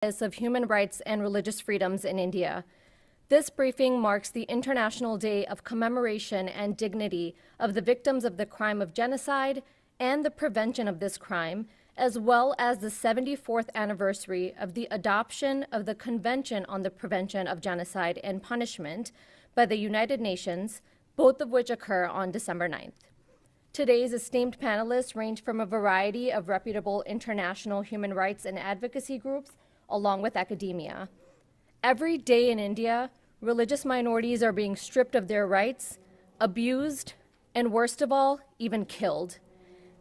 of human rights and religious freedoms in India. This briefing marks the International Day of Commemoration and Dignity of the victims of the crime of genocide and the prevention of this crime, as well as the 74th anniversary of the adoption of the Convention on the Prevention of Genocide and Punishment by the United Nations, both of which occur on December 9th. Today's esteemed panelists range from a variety of reputable international human rights and advocacy groups, along with academia. Every day in India, religious minorities are being stripped of their rights, abused, and worst of all, even killed.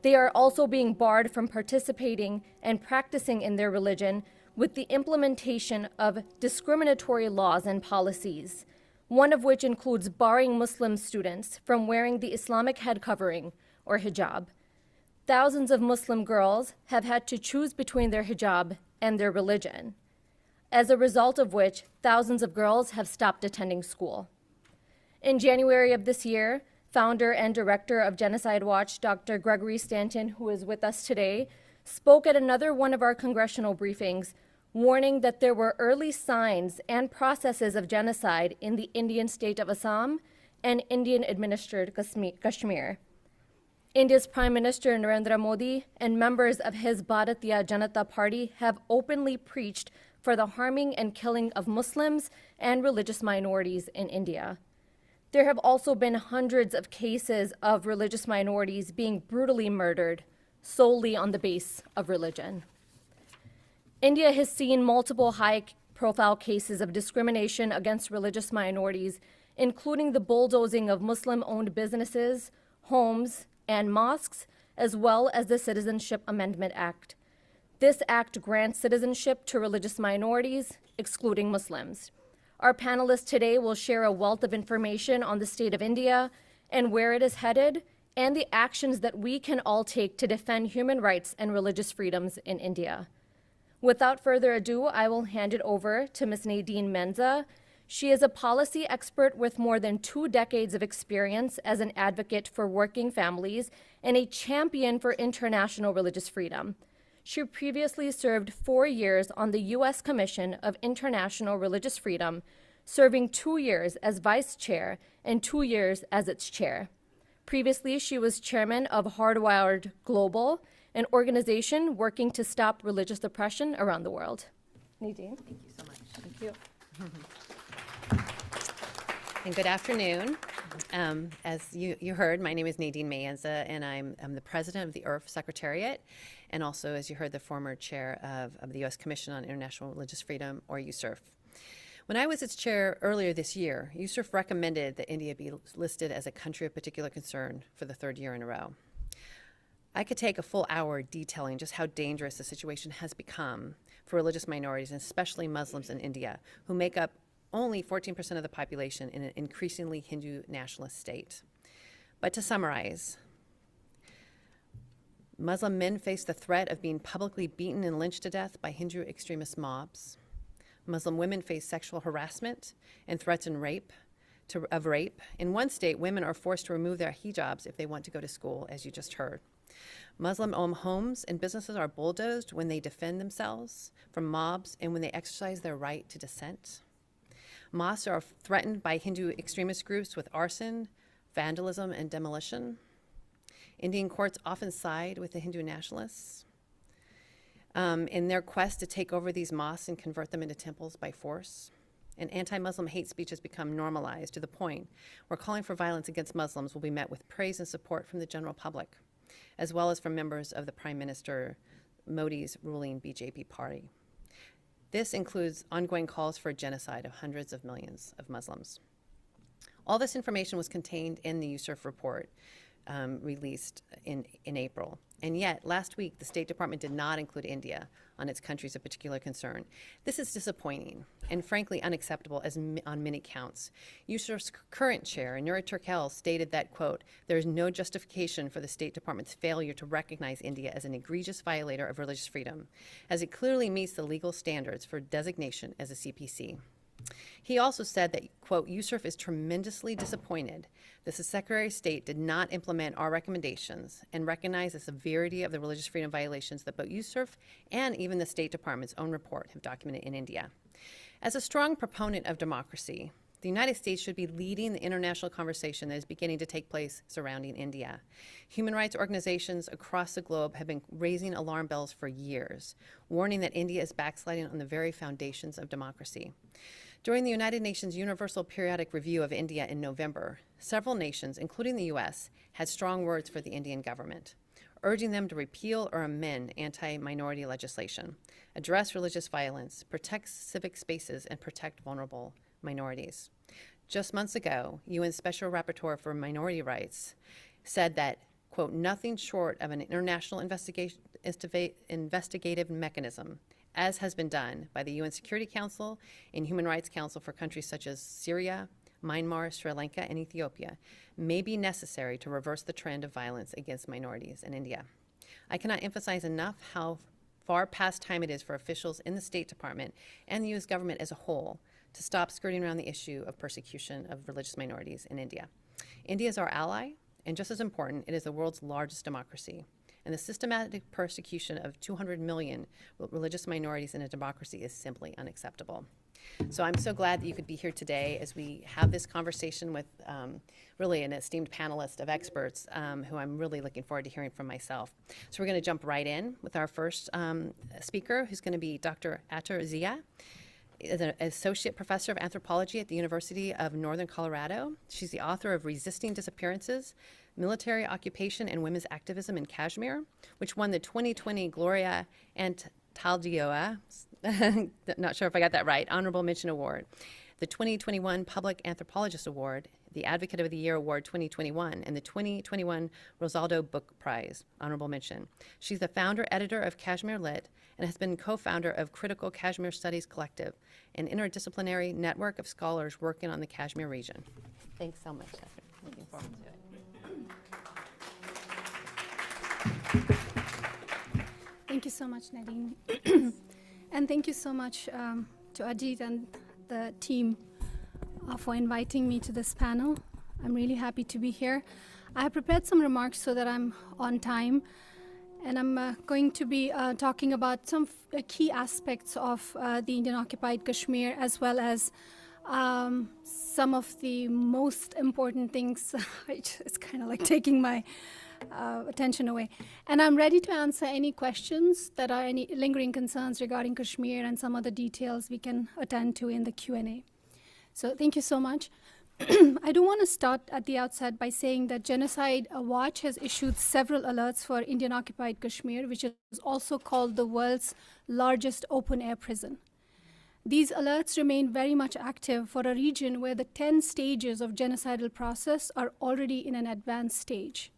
They are also being barred from participating and practicing in their religion with the implementation of discriminatory laws and policies, one of which includes barring Muslim students from wearing the Islamic head covering, or hijab. Thousands of Muslim girls have had to choose between their hijab and their religion, as a result of which thousands of girls have stopped attending school. In January of this year, founder and director of Genocide Watch, Dr. Gregory Stanton, who is with us today, spoke at another one of our congressional briefings, warning that there were early signs and processes of genocide in the Indian state of Assam and Indian-administered Kashmir. India's Prime Minister Narendra Modi and members of his Bharatiya Janata Party have openly preached for the harming and killing of Muslims and religious minorities in India. There have also been hundreds of cases of religious minorities being brutally murdered solely on the basis of religion. India has seen multiple high-profile cases of discrimination against religious minorities, including the bulldozing of Muslim-owned businesses, homes, and mosques, as well as the Citizenship Amendment Act. This act grants citizenship to religious minorities, excluding Muslims. Our panelists today will share a wealth of information on the state of India and where it is headed, and the actions that we can all take to defend human rights and religious freedoms in India. Without further ado, I will hand it over to Ms. Nadine Maenza. She is a policy expert with more than 2 decades of experience as an advocate for working families and a champion for international religious freedom. She previously served 4 years on the U.S. Commission of International Religious Freedom, serving 2 years as vice chair and 2 years as its chair. Previously, she was chairman of Hardwired Global, an organization working to stop religious oppression around the world. Nadine. Thank you so much. Thank you. And good afternoon. As you heard, my name is Nadine Maenza, and I'm the president of the USCIRF Secretariat, and also, as you heard, the former chair of the U.S. Commission on International Religious Freedom, or USCIRF. When I was its chair earlier this year, USCIRF recommended that India be listed as a country of particular concern for the 3rd year in a row. I could take a full hour detailing just how dangerous the situation has become for religious minorities, and especially Muslims in India, who make up only 14% of the population in an increasingly Hindu nationalist state. But to summarize, Muslim men face the threat of being publicly beaten and lynched to death by Hindu extremist mobs. Muslim women face sexual harassment and threats of rape. In one state, women are forced to remove their hijabs if they want to go to school, as you just heard. Muslim-owned homes and businesses are bulldozed when they defend themselves from mobs and when they exercise their right to dissent. Mosques are threatened by Hindu extremist groups with arson, vandalism, and demolition. Indian courts often side with the Hindu nationalists in their quest to take over these mosques and convert them into temples by force. And anti-Muslim hate speech has become normalized to the point where calling for violence against Muslims will be met with praise and support from the general public, as well as from members of the Prime Minister Modi's ruling BJP party. This includes ongoing calls for genocide of hundreds of millions of Muslims. All this information was contained in the USCIRF report released in April. And yet, last week, the State Department did not include India on its countries of particular concern. This is disappointing and frankly unacceptable on many counts. USCIRF's current chair, Nuri Turkel, stated that, quote, "There is no justification for the State Department's failure to recognize India as an egregious violator of religious freedom, as it clearly meets the legal standards for designation as a CPC." He also said that, quote, USCIRF is tremendously disappointed that the Secretary of State did not implement our recommendations and recognize the severity of the religious freedom violations that both USCIRF and even the State Department's own report have documented in India. As a strong proponent of democracy, the United States should be leading the international conversation that is beginning to take place surrounding India. Human rights organizations across the globe have been raising alarm bells for years, warning that India is backsliding on the very foundations of democracy. During the United Nations Universal Periodic Review of India in November, several nations, including the U.S., had strong words for the Indian government, urging them to repeal or amend anti-minority legislation, address religious violence, protect civic spaces, and protect vulnerable minorities. Just months ago, UN Special Rapporteur for Minority Rights said that, quote, nothing short of an international investigative mechanism, as has been done by the UN Security Council and Human Rights Council for countries such as Syria, Myanmar, Sri Lanka, and Ethiopia, may be necessary to reverse the trend of violence against minorities in India. I cannot emphasize enough how far past time it is for officials in the State Department and the U.S. government as a whole to stop skirting around the issue of persecution of religious minorities in India. India is our ally, and just as important, it is the world's largest democracy. And the systematic persecution of 200 million religious minorities in a democracy is simply unacceptable. So I'm so glad that you could be here today as we have this conversation with really an esteemed panelist of experts who I'm really looking forward to hearing from myself. So we're going to jump right in with our first speaker, who's going to be Dr. Ather Zia. Is an associate professor of anthropology at the University of Northern Colorado. She's the author of Resisting Disappearances, Military Occupation and Women's Activism in Kashmir, which won the 2020 Gloria Antalgioa, not sure if I got that right, Honorable Mention Award, the 2021 Public Anthropologist Award, the Advocate of the Year Award 2021, and the 2021 Rosaldo Book Prize, Honorable Mention. She's the founder-editor of Kashmir Lit and has been co-founder of Critical Kashmir Studies Collective, an interdisciplinary network of scholars working on the Kashmir region. Thanks so much, Ather. Looking forward to it. Thank you so much, Nadine. And thank you so much to Ajit and the team for inviting me to this panel. I'm really happy to be here. I have prepared some remarks so that I'm on time, and I'm going to be talking about some key aspects of the Indian-occupied Kashmir, as well as some of the most important things. It's kind of like taking my attention away. And I'm ready to answer any questions that are any lingering concerns regarding Kashmir and some other details we can attend to in the Q&A. So thank you so much. I do want to start at the outset by saying that Genocide Watch has issued several alerts for Indian-occupied Kashmir, which is also called the world's largest open-air prison. These alerts remain very much active for a region where the 10 stages of genocidal process are already in an advanced stage.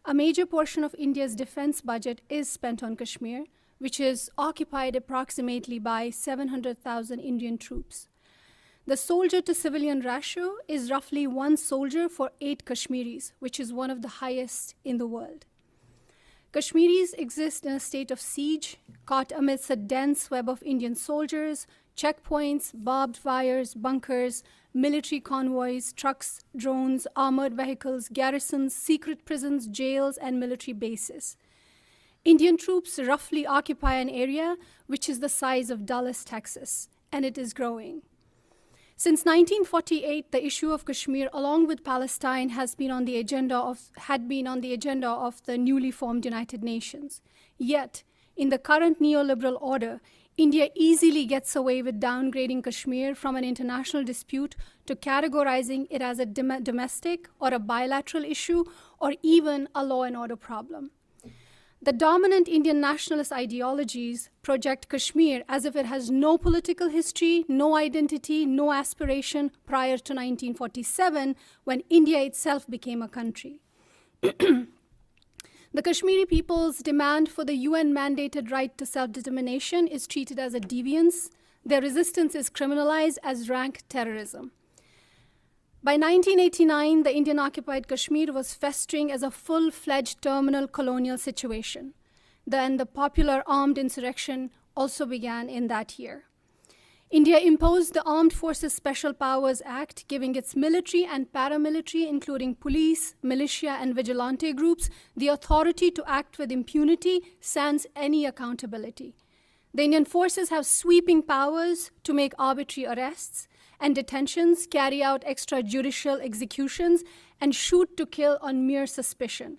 A major portion of India's defense budget is spent on Kashmir, which is occupied approximately by 700,000 Indian troops. The soldier-to-civilian ratio is roughly 1 soldier for 8 Kashmiris, which is one of the highest in the world. Kashmiris exist in a state of siege, caught amidst a dense web of Indian soldiers, checkpoints, barbed wires, bunkers, military convoys, trucks, drones, armored vehicles, garrisons, secret prisons, jails, and military bases. Indian troops roughly occupy an area which is the size of Dallas, Texas, and it is growing. Since 1948, the issue of Kashmir, along with Palestine, had been on the agenda of the newly formed United Nations. Yet, in the current neoliberal order, India easily gets away with downgrading Kashmir from an international dispute to categorizing it as a domestic or a bilateral issue or even a law and order problem. The dominant Indian nationalist ideologies project Kashmir as if it has no political history, no identity, no aspiration prior to 1947, when India itself became a country. The Kashmiri people's demand for the UN-mandated right to self-determination is treated as a deviance. Their resistance is criminalized as rank terrorism. By 1989, the Indian-occupied Kashmir was festering as a full-fledged terminal colonial situation. Then the popular armed insurrection also began in that year. India imposed the Armed Forces Special Powers Act, giving its military and paramilitary, including police, militia, and vigilante groups, the authority to act with impunity sans any accountability. The Indian forces have sweeping powers to make arbitrary arrests and detentions, carry out extrajudicial executions, and shoot to kill on mere suspicion.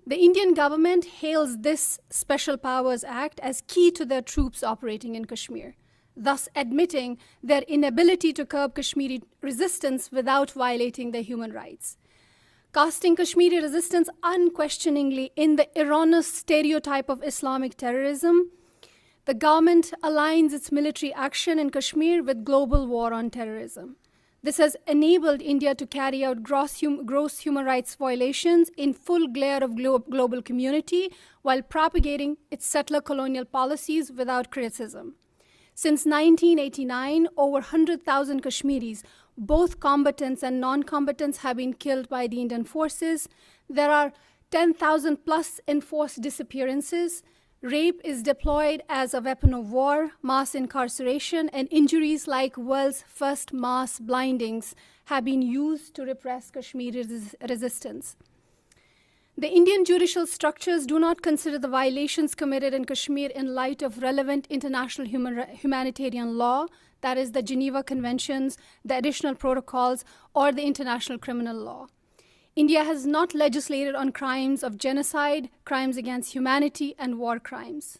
The Indian government hails this Special Powers Act as key to their troops operating in Kashmir, thus admitting their inability to curb Kashmiri resistance without violating their human rights. Casting Kashmiri resistance unquestioningly in the erroneous stereotype of Islamic terrorism, the government aligns its military action in Kashmir with global war on terrorism. This has enabled India to carry out gross human rights violations in full glare of global community while propagating its settler colonial policies without criticism. Since 1989, over 100,000 Kashmiris, both combatants and non-combatants, have been killed by the Indian forces. There are 10,000 plus enforced disappearances. Rape is deployed as a weapon of war, mass incarceration, and injuries like world's first mass blindings have been used to repress Kashmiri resistance. The Indian judicial structures do not consider the violations committed in Kashmir in light of relevant international humanitarian law, that is the Geneva Conventions, the additional protocols, or the international criminal law. India has not legislated on crimes of genocide, crimes against humanity, and war crimes.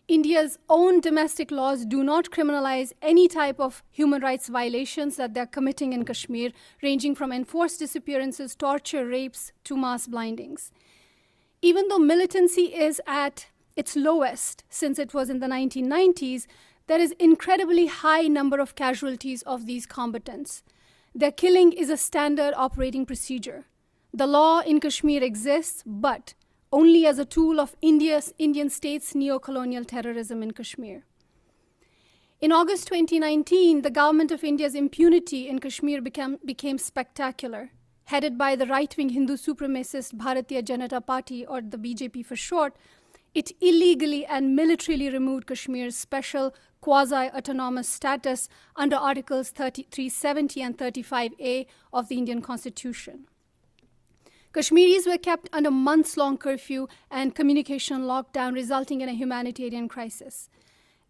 India's own domestic laws do not criminalize any type of human rights violations that they're committing in Kashmir, ranging from enforced disappearances, torture, rapes, to mass blindings. Even though militancy is at its lowest since it was in the 1990s, there is incredibly high number of casualties of these combatants. Their killing is a standard operating procedure. The law in Kashmir exists, but only as a tool of Indian state's neo-colonial terrorism in Kashmir. In August 2019, the government of India's impunity in Kashmir became spectacular. Headed by the right-wing Hindu supremacist Bharatiya Janata Party, or the BJP for short, it illegally and militarily removed Kashmir's special quasi-autonomous status under Articles 370 and 35A of the Indian Constitution. Kashmiris were kept under months-long curfew and communication lockdown, resulting in a humanitarian crisis.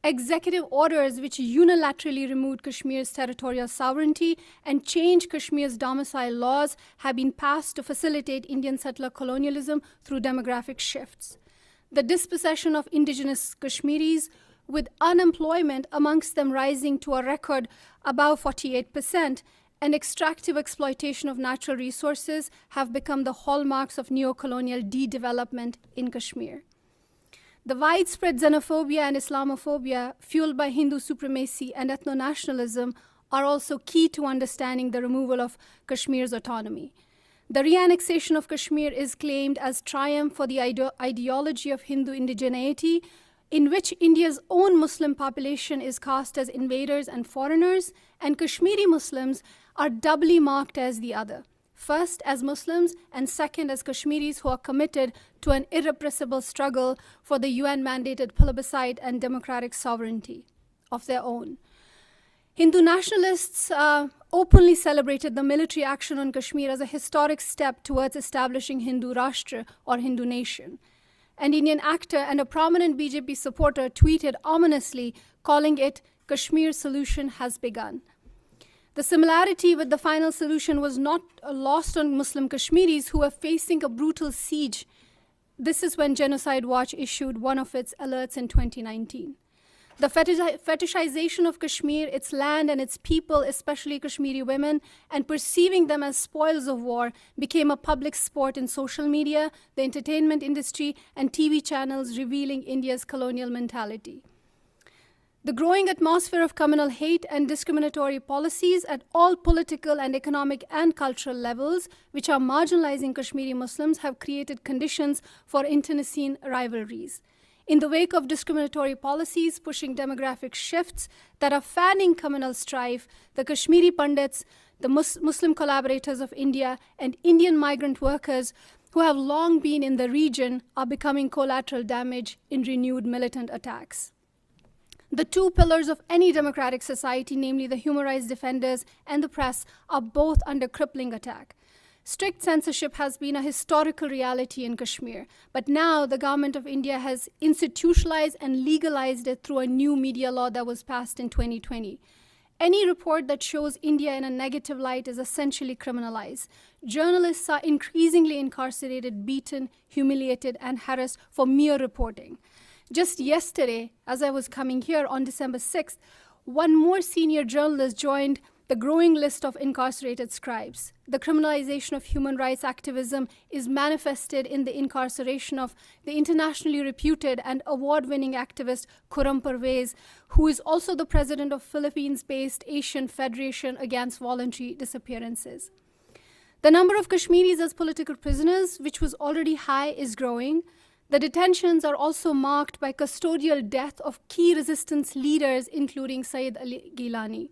Executive orders which unilaterally removed Kashmir's territorial sovereignty and changed Kashmir's domicile laws have been passed to facilitate Indian settler colonialism through demographic shifts. The dispossession of indigenous Kashmiris, with unemployment amongst them rising to a record above 48%, and extractive exploitation of natural resources have become the hallmarks of neo-colonial de-development in Kashmir. The widespread xenophobia and Islamophobia fueled by Hindu supremacy and ethno-nationalism are also key to understanding the removal of Kashmir's autonomy. The re-annexation of Kashmir is claimed as triumph for the ideology of Hindu indigeneity, in which India's own Muslim population is cast as invaders and foreigners, and Kashmiri Muslims are doubly marked as the other. First as Muslims, and second as Kashmiris who are committed to an irrepressible struggle for the UN-mandated plebiscite and democratic sovereignty of their own. Hindu nationalists openly celebrated the military action on Kashmir as a historic step towards establishing Hindu Rashtra, or Hindu nation. An Indian actor and a prominent BJP supporter tweeted ominously, calling it "Kashmir solution has begun." The similarity with the final solution was not lost on Muslim Kashmiris who were facing a brutal siege. This is when Genocide Watch issued one of its alerts in 2019. The fetishization of Kashmir, its land and its people, especially Kashmiri women, and perceiving them as spoils of war became a public sport in social media, the entertainment industry, and TV channels, revealing India's colonial mentality. The growing atmosphere of communal hate and discriminatory policies at all political and economic and cultural levels, which are marginalizing Kashmiri Muslims, have created conditions for internecine rivalries. In the wake of discriminatory policies pushing demographic shifts that are fanning communal strife, the Kashmiri Pandits, the Muslim collaborators of India, and Indian migrant workers who have long been in the region are becoming collateral damage in renewed militant attacks. The two pillars of any democratic society, namely the human rights defenders and the press, are both under crippling attack. Strict censorship has been a historical reality in Kashmir, but now the government of India has institutionalized and legalized it through a new media law that was passed in 2020. Any report that shows India in a negative light is essentially criminalized. Journalists are increasingly incarcerated, beaten, humiliated, and harassed for mere reporting. Just yesterday, as I was coming here on December 6th, one more senior journalist joined the growing list of incarcerated scribes. The criminalization of human rights activism is manifested in the incarceration of the internationally reputed and award-winning activist Khurram Parvez, who is also the president of Philippines-based Asian Federation Against Voluntary Disappearances. The number of Kashmiris as political prisoners, which was already high, is growing. The detentions are also marked by custodial death of key resistance leaders, including Sayyid Ali Gilani.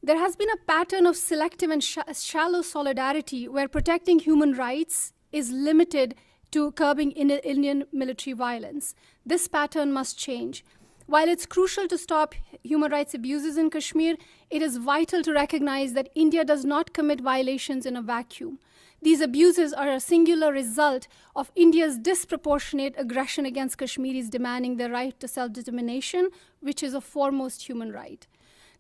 There has been a pattern of selective and shallow solidarity where protecting human rights is limited to curbing Indian military violence. This pattern must change. While it's crucial to stop human rights abuses in Kashmir, it is vital to recognize that India does not commit violations in a vacuum. These abuses are a singular result of India's disproportionate aggression against Kashmiris demanding their right to self-determination, which is a foremost human right.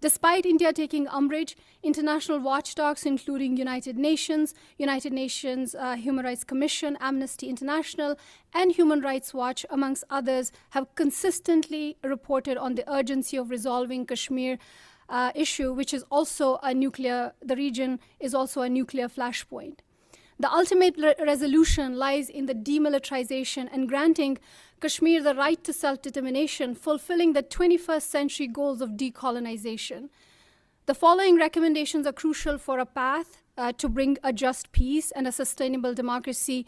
Despite India taking umbrage, international watchdogs, including United Nations Human Rights Commission, Amnesty International, and Human Rights Watch, amongst others, have consistently reported on the urgency of resolving Kashmir issue, which is also the region is also a nuclear flashpoint. The ultimate resolution lies in the demilitarization and granting Kashmir the right to self-determination, fulfilling the 21st century goals of decolonization. The following recommendations are crucial for a path to bring a just peace and a sustainable democracy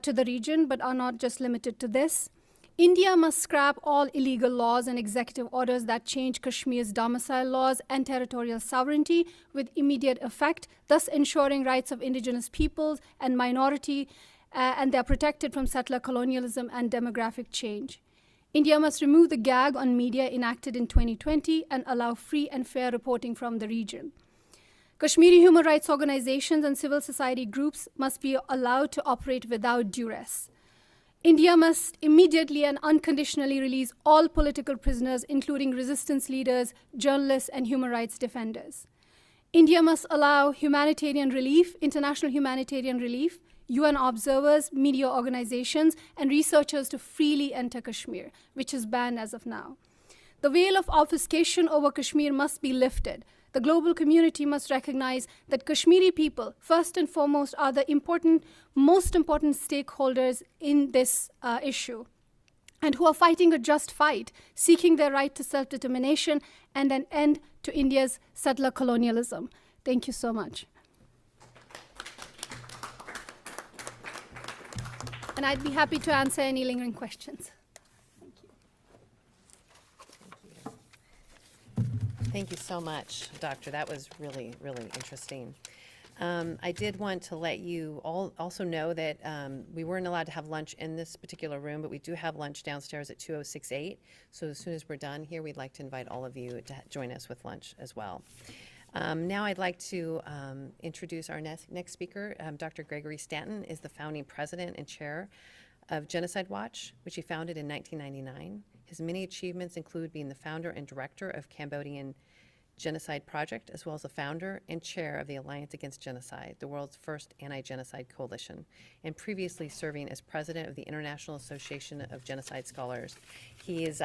to the region, but are not just limited to this. India must scrap all illegal laws and executive orders that change Kashmir's domicile laws and territorial sovereignty with immediate effect, thus ensuring rights of indigenous peoples and minority, and they are protected from settler colonialism and demographic change. India must remove the gag on media enacted in 2020 and allow free and fair reporting from the region. Kashmiri human rights organizations and civil society groups must be allowed to operate without duress. India must immediately and unconditionally release all political prisoners, including resistance leaders, journalists, and human rights defenders. India must allow humanitarian relief, international humanitarian relief, UN observers, media organizations, and researchers to freely enter Kashmir, which is banned as of now. The veil of obfuscation over Kashmir must be lifted. The global community must recognize that Kashmiri people, first and foremost, are the most important stakeholders in this issue, and who are fighting a just fight, seeking their right to self-determination and an end to India's settler colonialism. Thank you so much. And I'd be happy to answer any lingering questions. Thank you so much, Doctor. That was really, really interesting. I did want to let you all also know that we weren't allowed to have lunch in this particular room, but we do have lunch downstairs at 2068. So as soon as we're done here, we'd like to invite all of you to join us with lunch as well. Now I'd like to introduce our next speaker. Dr. Gregory Stanton is the founding president and chair of Genocide Watch, which he founded in 1999. His many achievements include being the founder and director of Cambodian Genocide Project, as well as the founder and chair of the Alliance Against Genocide, the world's first anti-genocide coalition, and previously serving as president of the International Association of Genocide Scholars. He is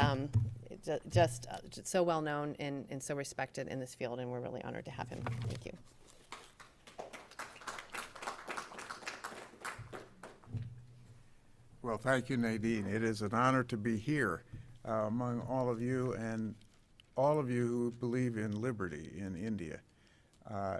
just so well known and so respected in this field, and we're really honored to have him. Thank you. Well, thank you, Nadine. It is an honor to be here among all of you and all of you who believe in liberty in India.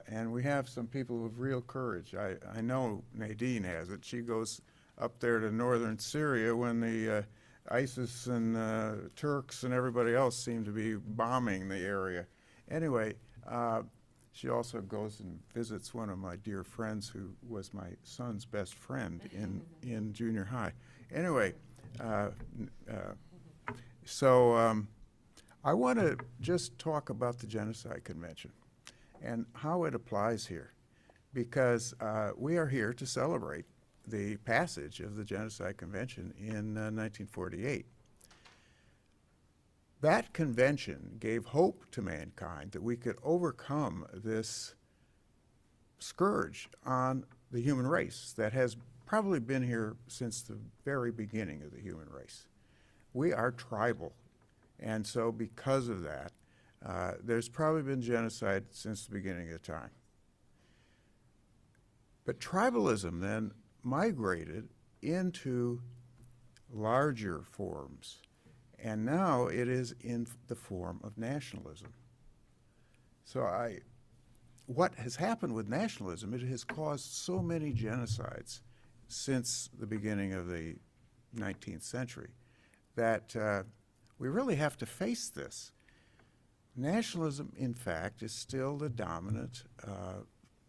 And we have some people with real courage. I know Nadine has it. She goes up there to northern Syria when the ISIS and Turks and everybody else seem to be bombing the area. Anyway, she also goes and visits one of my dear friends who was my son's best friend in junior high. Anyway, I want to just talk about the Genocide Convention and how it applies here, because we are here to celebrate the passage of the Genocide Convention in 1948. That convention gave hope to mankind that we could overcome this scourge on the human race that has probably been here since the very beginning of the human race. We are tribal, and so because of that, there's probably been genocide since the beginning of time. But tribalism then migrated into larger forms, and now it is in the form of nationalism. So what has happened with nationalism, it has caused so many genocides since the beginning of the 19th century that we really have to face this. Nationalism, in fact, is still the dominant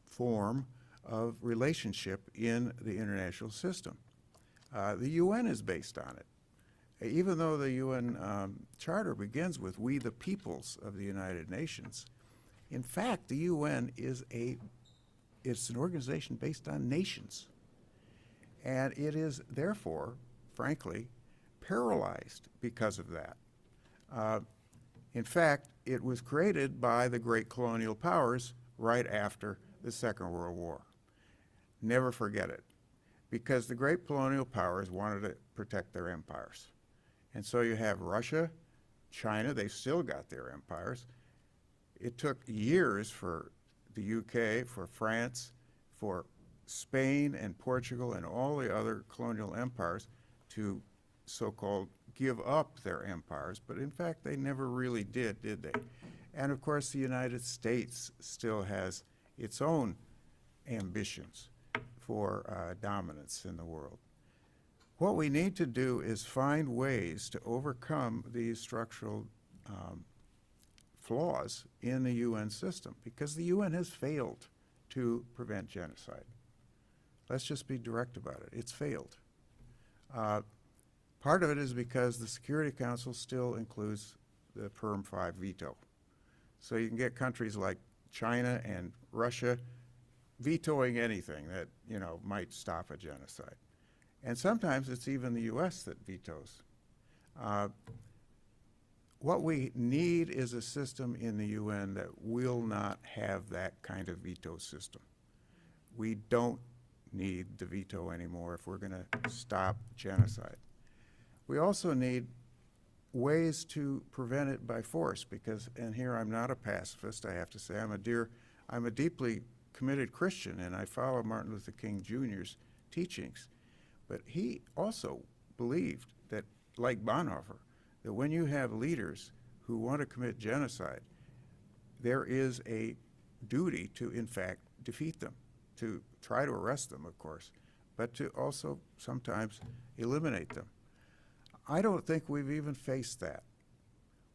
form of relationship in the international system. The UN is based on it. Even though the UN Charter begins with "We the peoples of the United Nations," in fact, the UN is it's an organization based on nations. And it is therefore, frankly, paralyzed because of that. In fact, it was created by the great colonial powers right after the Second World War. Never forget it, because the great colonial powers wanted to protect their empires. And so you have Russia, China, they still got their empires. It took years for the UK, for France, for Spain and Portugal and all the other colonial empires to so-called give up their empires, but in fact they never really did they? And of course the United States still has its own ambitions for dominance in the world. What we need to do is find ways to overcome these structural flaws in the UN system, because the UN has failed to prevent genocide. Let's just be direct about it. It's failed. Part of it is because the Security Council still includes the Perm 5 veto. So you can get countries like China and Russia vetoing anything that, might stop a genocide. And sometimes it's even the US that vetoes. What we need is a system in the UN that will not have that kind of veto system. We don't need the veto anymore if we're going to stop genocide. We also need ways to prevent it by force, because, and here I'm not a pacifist, I have to say, I'm a deeply committed Christian, and I follow Martin Luther King Jr.'s teachings. But he also believed that, like Bonhoeffer, that when you have leaders who want to commit genocide, there is a duty to, in fact, defeat them, to try to arrest them, of course, but to also sometimes eliminate them. I don't think we've even faced that.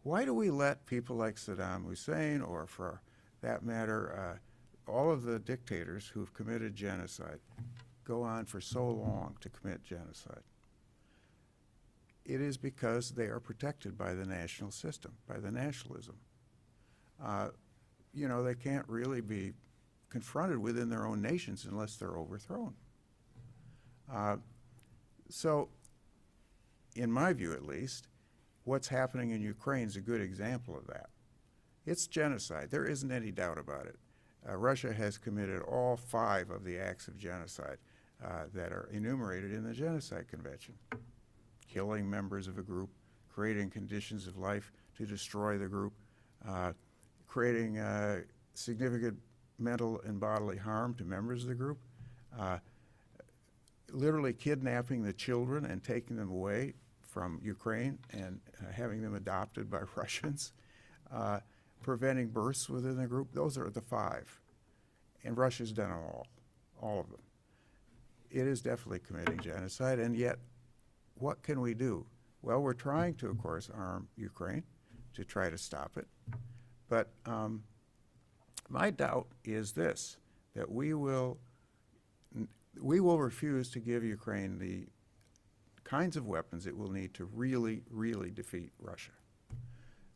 Why do we let people like Saddam Hussein, or for that matter, all of the dictators who've committed genocide, go on for so long to commit genocide? It is because they are protected by the national system, by the nationalism. They can't really be confronted within their own nations unless they're overthrown. So, in my view at least, what's happening in Ukraine is a good example of that. It's genocide. There isn't any doubt about it. Russia has committed all 5 of the acts of genocide that are enumerated in the Genocide Convention. Killing members of a group, creating conditions of life to destroy the group, creating significant mental and bodily harm to members of the group, literally kidnapping the children and taking them away from Ukraine and having them adopted by Russians, preventing births within the group. Those are the 5. And Russia's done all of them. It is definitely committing genocide, and yet what can we do? Well, we're trying to, of course, arm Ukraine to try to stop it. But my doubt is this, that we will refuse to give Ukraine the kinds of weapons it will need to really, really defeat Russia.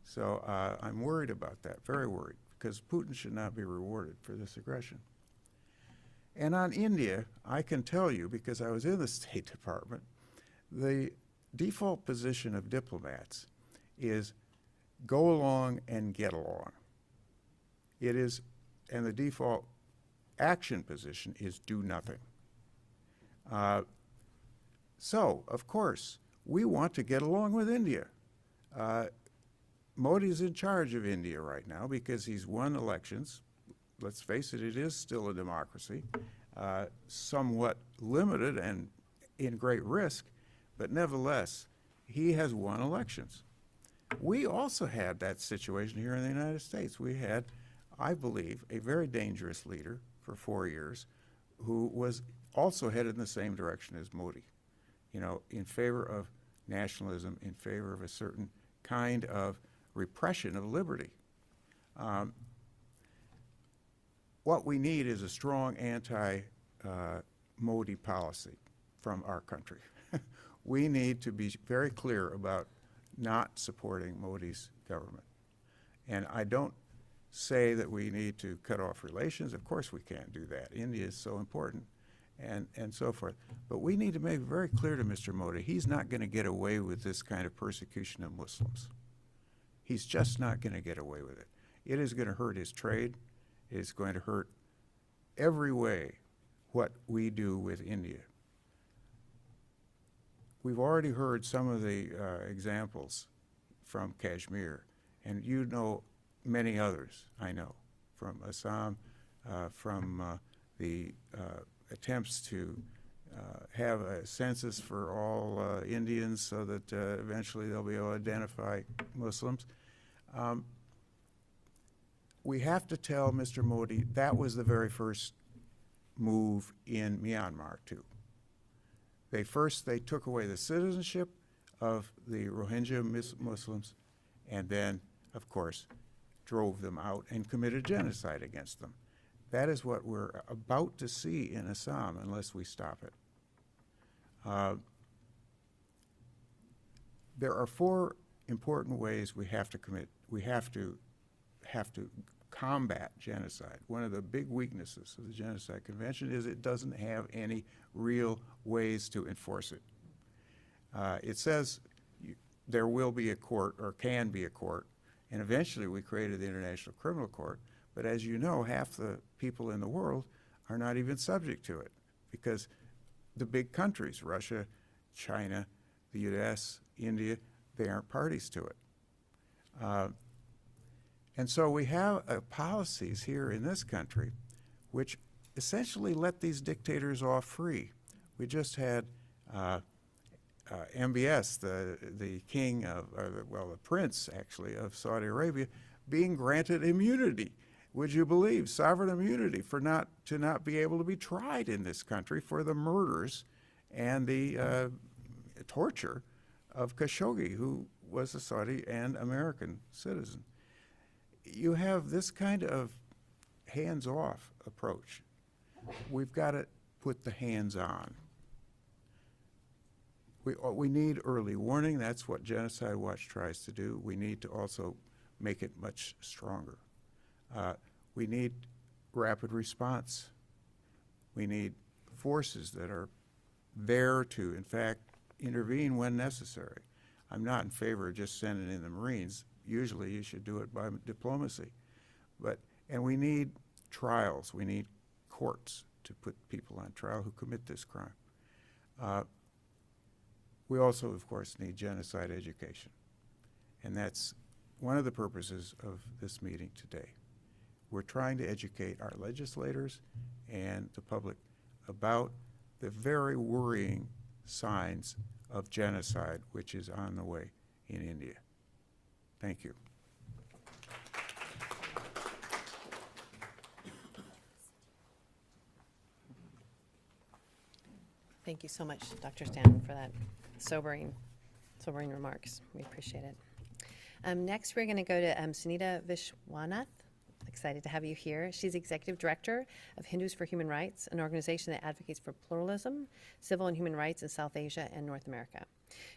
So I'm worried about that, very worried, because Putin should not be rewarded for this aggression. And on India, I can tell you, because I was in the State Department, the default position of diplomats is go along and get along. It is, and the default action position is do nothing. So, of course, we want to get along with India. Modi's in charge of India right now because he's won elections. Let's face it, it is still a democracy, somewhat limited and in great risk, but nevertheless, he has won elections. We also had that situation here in the United States. We had, I believe, a very dangerous leader for 4 years who was also headed in the same direction as Modi, you know, in favor of nationalism, in favor of a certain kind of repression of liberty. What we need is a strong anti-Modi policy from our country. We need to be very clear about not supporting Modi's government. And I don't say that we need to cut off relations. Of course we can't do that. India is so important and so forth. But we need to make it very clear to Mr. Modi, he's not going to get away with this kind of persecution of Muslims. He's just not going to get away with it. It is going to hurt his trade. It is going to hurt every way what we do with India. We've already heard some of the examples from Kashmir, and you know many others, I know, from Assam, from the attempts to have a census for all Indians so that eventually they'll be able to identify Muslims. We have to tell Mr. Modi that was the very first move in Myanmar, too. They took away the citizenship of the Rohingya Muslims and then, of course, drove them out and committed genocide against them. That is what we're about to see in Assam unless we stop it. There are 4 important ways we have to combat genocide. One of the big weaknesses of the Genocide Convention is it doesn't have any real ways to enforce it. It says there will be a court or can be a court, and eventually we created the International Criminal Court, but as you know, half the people in the world are not even subject to it because the big countries, Russia, China, the US, India, they aren't parties to it. And so we have policies here in this country which essentially let these dictators off free. We just had MBS, the king of, the prince actually of Saudi Arabia, being granted immunity. Would you believe sovereign immunity for not be able to be tried in this country for the murders and the torture of Khashoggi, who was a Saudi and American citizen. You have this kind of hands-off approach. We've got to put the hands on. We need early warning. That's what Genocide Watch tries to do. We need to also make it much stronger. We need rapid response. We need forces that are there to, in fact, intervene when necessary. I'm not in favor of just sending in the Marines. Usually you should do it by diplomacy. And we need trials. We need courts to put people on trial who commit this crime. We also, of course, need genocide education. And that's one of the purposes of this meeting today. We're trying to educate our legislators and the public about the very worrying signs of genocide which is on the way in India. Thank you. Thank you so much, Dr. Stanton, for that sobering remarks. We appreciate it. Next, we're going to go to Sunita Viswanath, the excited to have you here. She's Executive Director of Hindus for Human Rights, an organization that advocates for pluralism, civil and human rights in South Asia and North America.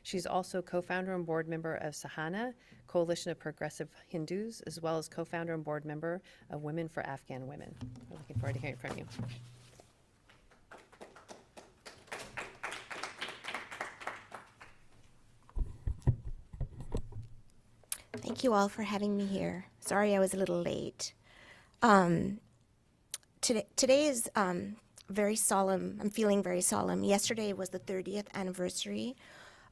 She's also co-founder and board member of Sahana, Coalition of Progressive Hindus, as well as co-founder and board member of Women for Afghan Women. We're looking forward to hearing from you. Thank you all for having me here. Sorry I was a little late. Today is very solemn. I'm feeling very solemn. Yesterday was the 30th anniversary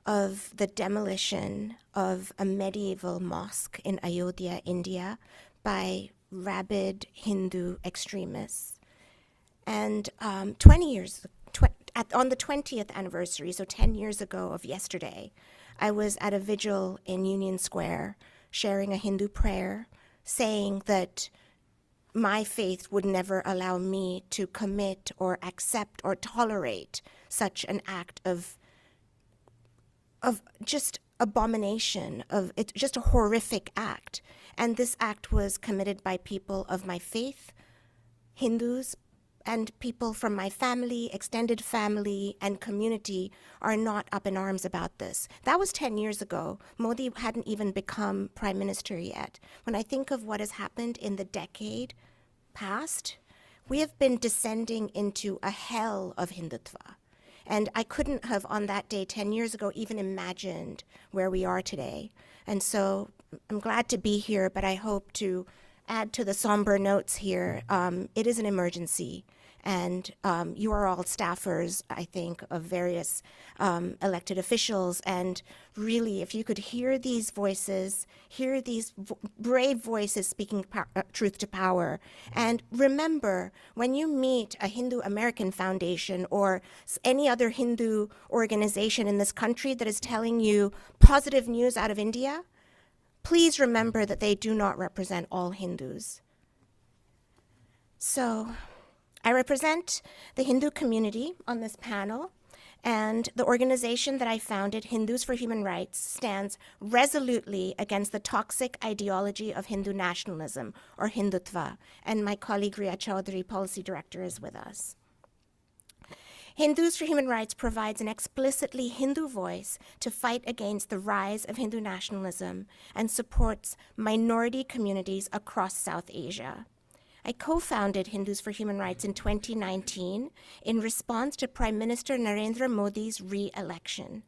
of the demolition of a medieval mosque in Ayodhya, India, by rabid Hindu extremists. And on the 20th anniversary, so 10 years ago of yesterday, I was at a vigil in Union Square sharing a Hindu prayer, saying that my faith would never allow me to commit or accept or tolerate such an act of just abomination, it's just a horrific act. And this act was committed by people of my faith, Hindus, and people from my family, extended family, and community are not up in arms about this. That was 10 years ago. Modi hadn't even become prime minister yet. When I think of what has happened in the decade past, we have been descending into a hell of Hindutva. And I couldn't have, on that day 10 years ago, even imagined where we are today. And so I'm glad to be here, but I hope to add to the somber notes here. It is an emergency. And you are all staffers, I think, of various elected officials. And really, if you could hear these voices, hear these brave voices speaking truth to power. And remember, when you meet a Hindu American Foundation or any other Hindu organization in this country that is telling you positive news out of India, please remember that they do not represent all Hindus. So I represent the Hindu community on this panel, and the organization that I founded, Hindus for Human Rights, stands resolutely against the toxic ideology of Hindu nationalism, or Hindutva, and my colleague Riya Chaudhary, Policy Director, is with us. Hindus for Human Rights provides an explicitly Hindu voice to fight against the rise of Hindu nationalism and supports minority communities across South Asia. I co-founded Hindus for Human Rights in 2019 in response to Prime Minister Narendra Modi's re-election.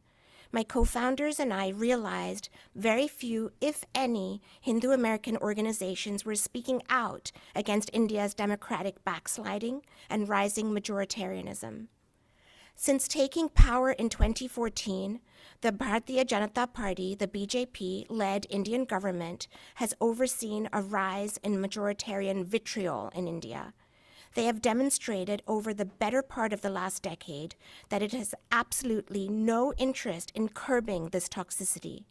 My co-founders and I realized very few, if any, Hindu American organizations were speaking out against India's democratic backsliding and rising majoritarianism. Since taking power in 2014, the Bharatiya Janata Party, the BJP-led Indian government, has overseen a rise in majoritarian vitriol in India. They have demonstrated over the better part of the last decade that it has absolutely no interest in curbing this toxicity.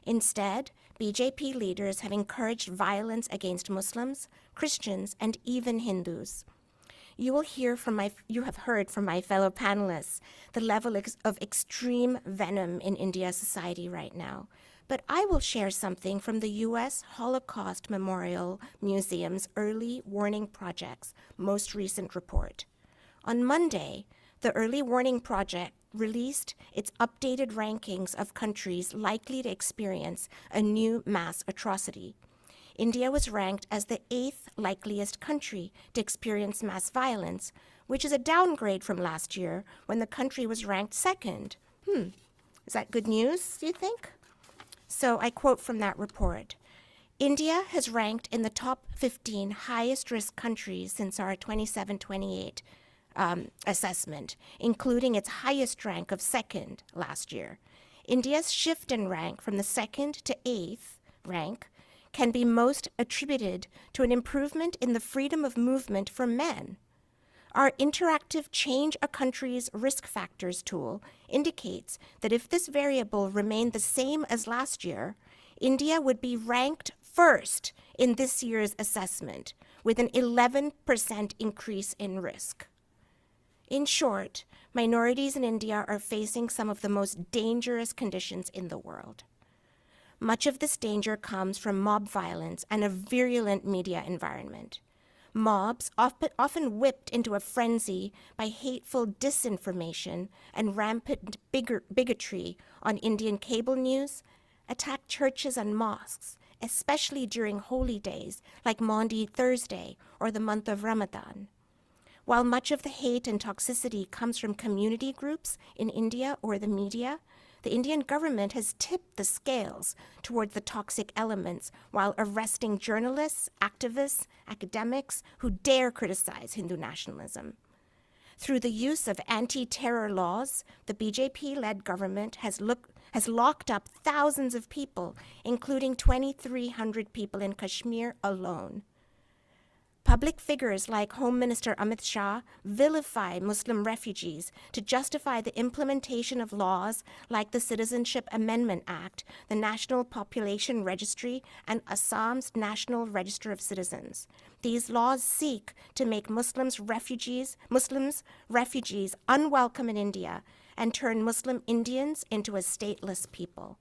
Instead, BJP leaders have encouraged violence against Muslims, Christians, and even Hindus. You have heard from my fellow panelists the level of extreme venom in India's society right now. But I will share something from the U.S. Holocaust Memorial Museum's Early Warning Project's most recent report. On Monday, the Early Warning Project released its updated rankings of countries likely to experience a new mass atrocity. India was ranked as the 8th likeliest country to experience mass violence, which is a downgrade from last year when the country was ranked 2nd. Is that good news, do you think? So I quote from that report. India has ranked in the top 15 highest risk countries since our 27-28 assessment, including its highest rank of 2nd last year. India's shift in rank from the 2nd to 8th rank can be most attributed to an improvement in the freedom of movement for men. Our interactive Change a Country's Risk Factors tool indicates that if this variable remained the same as last year, India would be ranked first in this year's assessment, with an 11% increase in risk. In short, minorities in India are facing some of the most dangerous conditions in the world. Much of this danger comes from mob violence and a virulent media environment. Mobs, often whipped into a frenzy by hateful disinformation and rampant bigotry on Indian cable news, attack churches and mosques, especially during holy days like Maundy Thursday or the month of Ramadan. While much of the hate and toxicity comes from community groups in India or the media, the Indian government has tipped the scales towards the toxic elements while arresting journalists, activists, academics who dare criticize Hindu nationalism. Through the use of anti-terror laws, the BJP-led government has locked up thousands of people, including 2,300 people in Kashmir alone. Public figures like Home Minister Amit Shah vilify Muslim refugees to justify the implementation of laws like the Citizenship Amendment Act, the National Population Registry, and Assam's National Register of Citizens. These laws seek to make Muslims refugees unwelcome in India and turn Muslim Indians into a stateless people.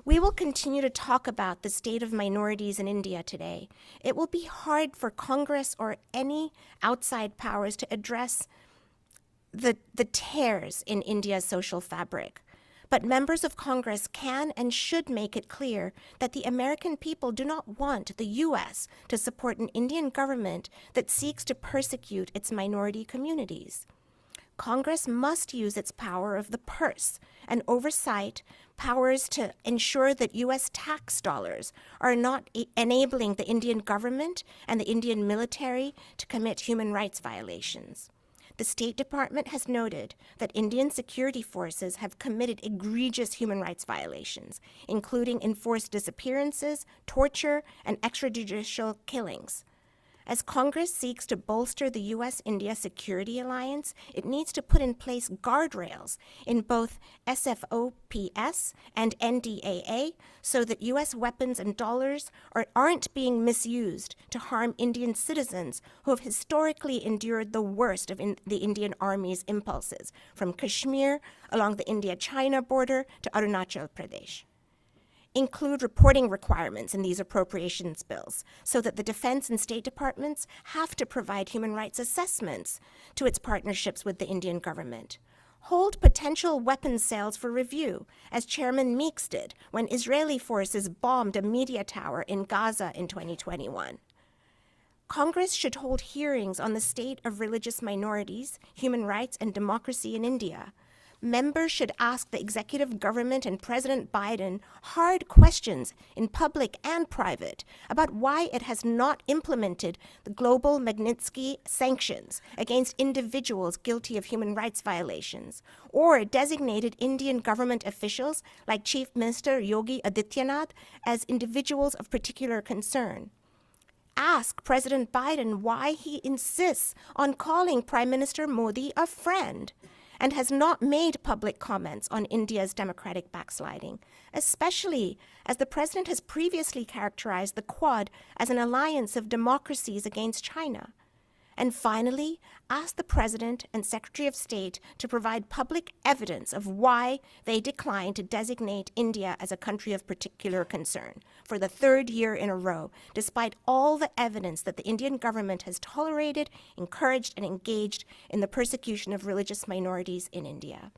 We will continue to talk about the state of minorities in India today. It will be hard for Congress or any outside powers to address the tears in India's social fabric. But members of Congress can and should make it clear that the American people do not want the U.S. to support an Indian government that seeks to persecute its minority communities. Congress must use its power of the purse and oversight powers to ensure that U.S. tax dollars are not enabling the Indian government and the Indian military to commit human rights violations. The State Department has noted that Indian security forces have committed egregious human rights violations, including enforced disappearances, torture, and extrajudicial killings. As Congress seeks to bolster the U.S.-India security alliance, it needs to put in place guardrails in both SFOPS and NDAA so that U.S. weapons and dollars aren't being misused to harm Indian citizens who have historically endured the worst of the Indian Army's impulses, from Kashmir along the India-China border to Arunachal Pradesh. Include reporting requirements in these appropriations bills so that the Defense and State Departments have to provide human rights assessments to its partnerships with the Indian government. Hold potential weapons sales for review, as Chairman Meeks did when Israeli forces bombed a media tower in Gaza in 2021. Congress should hold hearings on the state of religious minorities, human rights, and democracy in India. Members should ask the executive government and President Biden hard questions in public and private about why it has not implemented the global Magnitsky sanctions against individuals guilty of human rights violations, or designated Indian government officials like Chief Minister Yogi Adityanath as individuals of particular concern. Ask President Biden why he insists on calling Prime Minister Modi a friend and has not made public comments on India's democratic backsliding, especially as the president has previously characterized the Quad as an alliance of democracies against China. And finally, ask the President and Secretary of State to provide public evidence of why they declined to designate India as a country of particular concern for the third year in a row, despite all the evidence that the Indian government has tolerated, encouraged, and engaged in the persecution of religious minorities in India.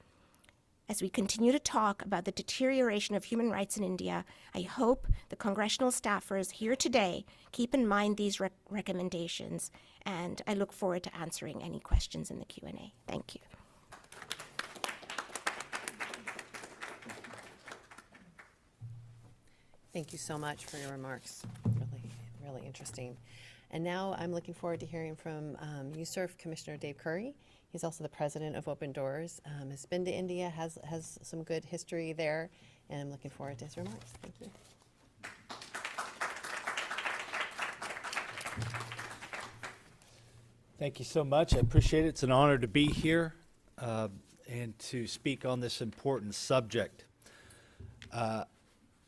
As we continue to talk about the deterioration of human rights in India, I hope the congressional staffers here today keep in mind these recommendations, and I look forward to answering any questions in the Q&A. Thank you. Thank you so much for your remarks. Really interesting. And now I'm looking forward to hearing from USCIRF Commissioner Dave Curry. He's also the president of Open Doors, has been to India, has some good history there, and I'm looking forward to his remarks. Thank you. Thank you so much. I appreciate it. It's an honor to be here and to speak on this important subject.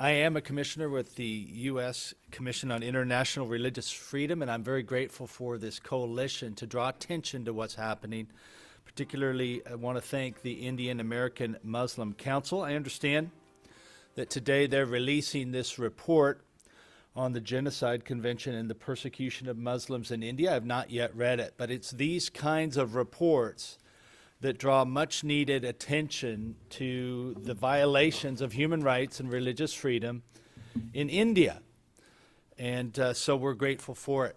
I am a commissioner with the U.S. Commission on International Religious Freedom, and I'm very grateful for this coalition to draw attention to what's happening. Particularly, I want to thank the Indian American Muslim Council. I understand that today they're releasing this report on the Genocide Convention and the persecution of Muslims in India. I've not yet read it, but it's these kinds of reports that draw much needed attention to the violations of human rights and religious freedom in India. And so we're grateful for it.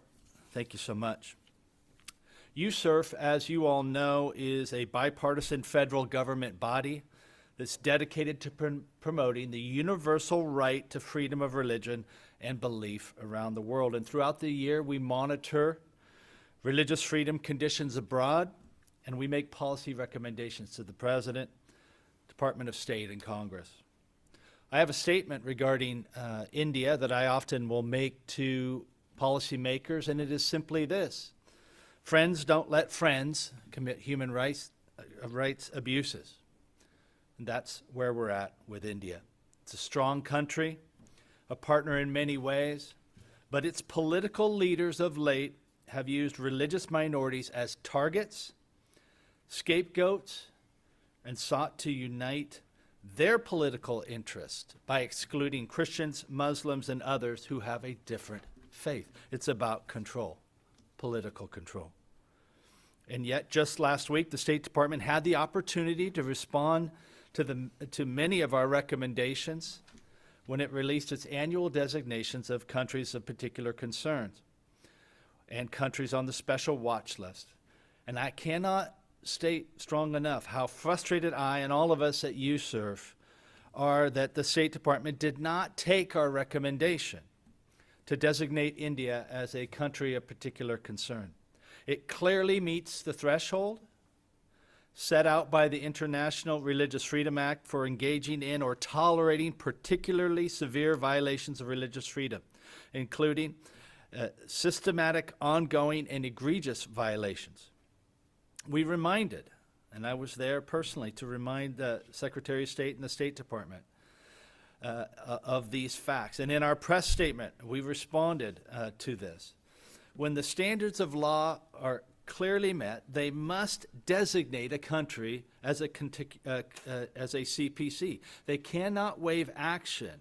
Thank you so much. USCIRF, as you all know, is a bipartisan federal government body that's dedicated to promoting the universal right to freedom of religion and belief around the world. And throughout the year, we monitor religious freedom conditions abroad, and we make policy recommendations to the President, Department of State, and Congress. I have a statement regarding India that I often will make to policymakers, and it is simply this: friends don't let friends commit human rights abuses. And that's where we're at with India. It's a strong country, a partner in many ways, but its political leaders of late have used religious minorities as targets, scapegoats, and sought to unite their political interest by excluding Christians, Muslims, and others who have a different faith. It's about control, political control. And yet, just last week, the State Department had the opportunity to respond to many of our recommendations when it released its annual designations of countries of particular concerns and countries on the special watch list. And I cannot state strong enough how frustrated I and all of us at USCIRF are that the State Department did not take our recommendation to designate India as a country of particular concern. It clearly meets the threshold set out by the International Religious Freedom Act for engaging in or tolerating particularly severe violations of religious freedom, including systematic, ongoing, and egregious violations. We reminded, and I was there personally to remind the Secretary of State and the State Department of these facts. And in our press statement, we responded to this. When the standards of law are clearly met, they must designate a country as a CPC. They cannot waive action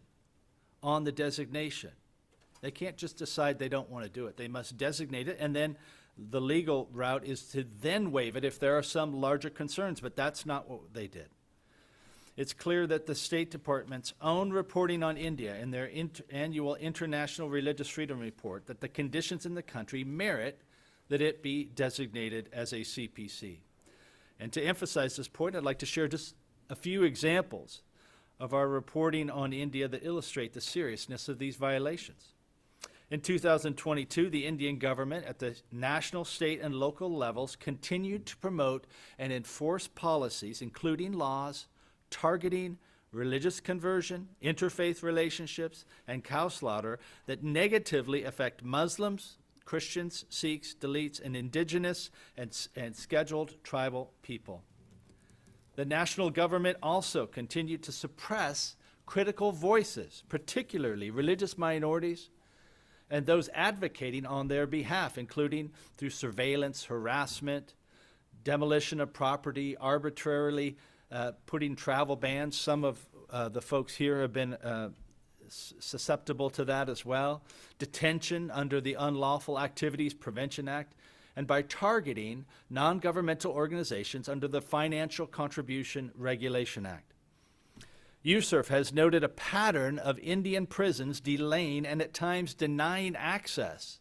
on the designation. They can't just decide they don't want to do it. They must designate it, and then the legal route is to then waive it if there are some larger concerns, but that's not what they did. It's clear that the State Department's own reporting on India in their annual International Religious Freedom Report that the conditions in the country merit that it be designated as a CPC. And to emphasize this point, I'd like to share just a few examples of our reporting on India that illustrate the seriousness of these violations. In 2022, the Indian government at the national, state, and local levels continued to promote and enforce policies, including laws targeting religious conversion, interfaith relationships, and cow slaughter that negatively affect Muslims, Christians, Sikhs, Dalits, and indigenous and scheduled tribal people. The national government also continued to suppress critical voices, particularly religious minorities, and those advocating on their behalf, including through surveillance, harassment, demolition of property, arbitrarily putting travel bans. Some of the folks here have been susceptible to that as well. Detention under the Unlawful Activities Prevention Act, and by targeting non-governmental organizations under the Financial Contribution Regulation Act. USCIRF has noted a pattern of Indian prisons delaying and at times denying access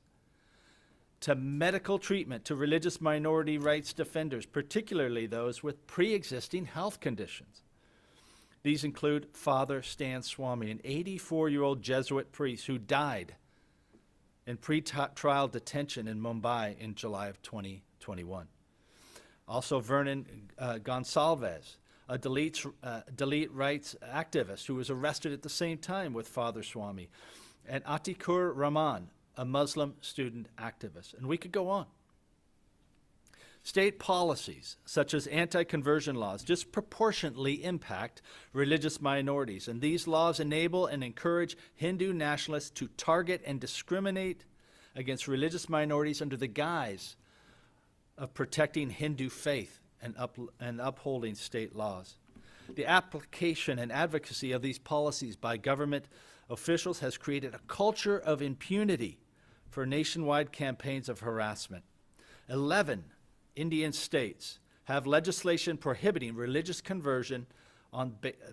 to medical treatment to religious minority rights defenders, particularly those with pre-existing health conditions. These include Father Stan Swami, an 84-year-old Jesuit priest who died in pre-trial detention in Mumbai in July of 2021. Also Vernon Gonsalves, a Dalit rights activist who was arrested at the same time with Father Swami, and Atikur Rahman, a Muslim student activist. And we could go on. State policies, such as anti-conversion laws, disproportionately impact religious minorities, and these laws enable and encourage Hindu nationalists to target and discriminate against religious minorities under the guise of protecting Hindu faith and upholding state laws. The application and advocacy of these policies by government officials has created a culture of impunity for nationwide campaigns of harassment. 11 Indian states have legislation prohibiting religious conversion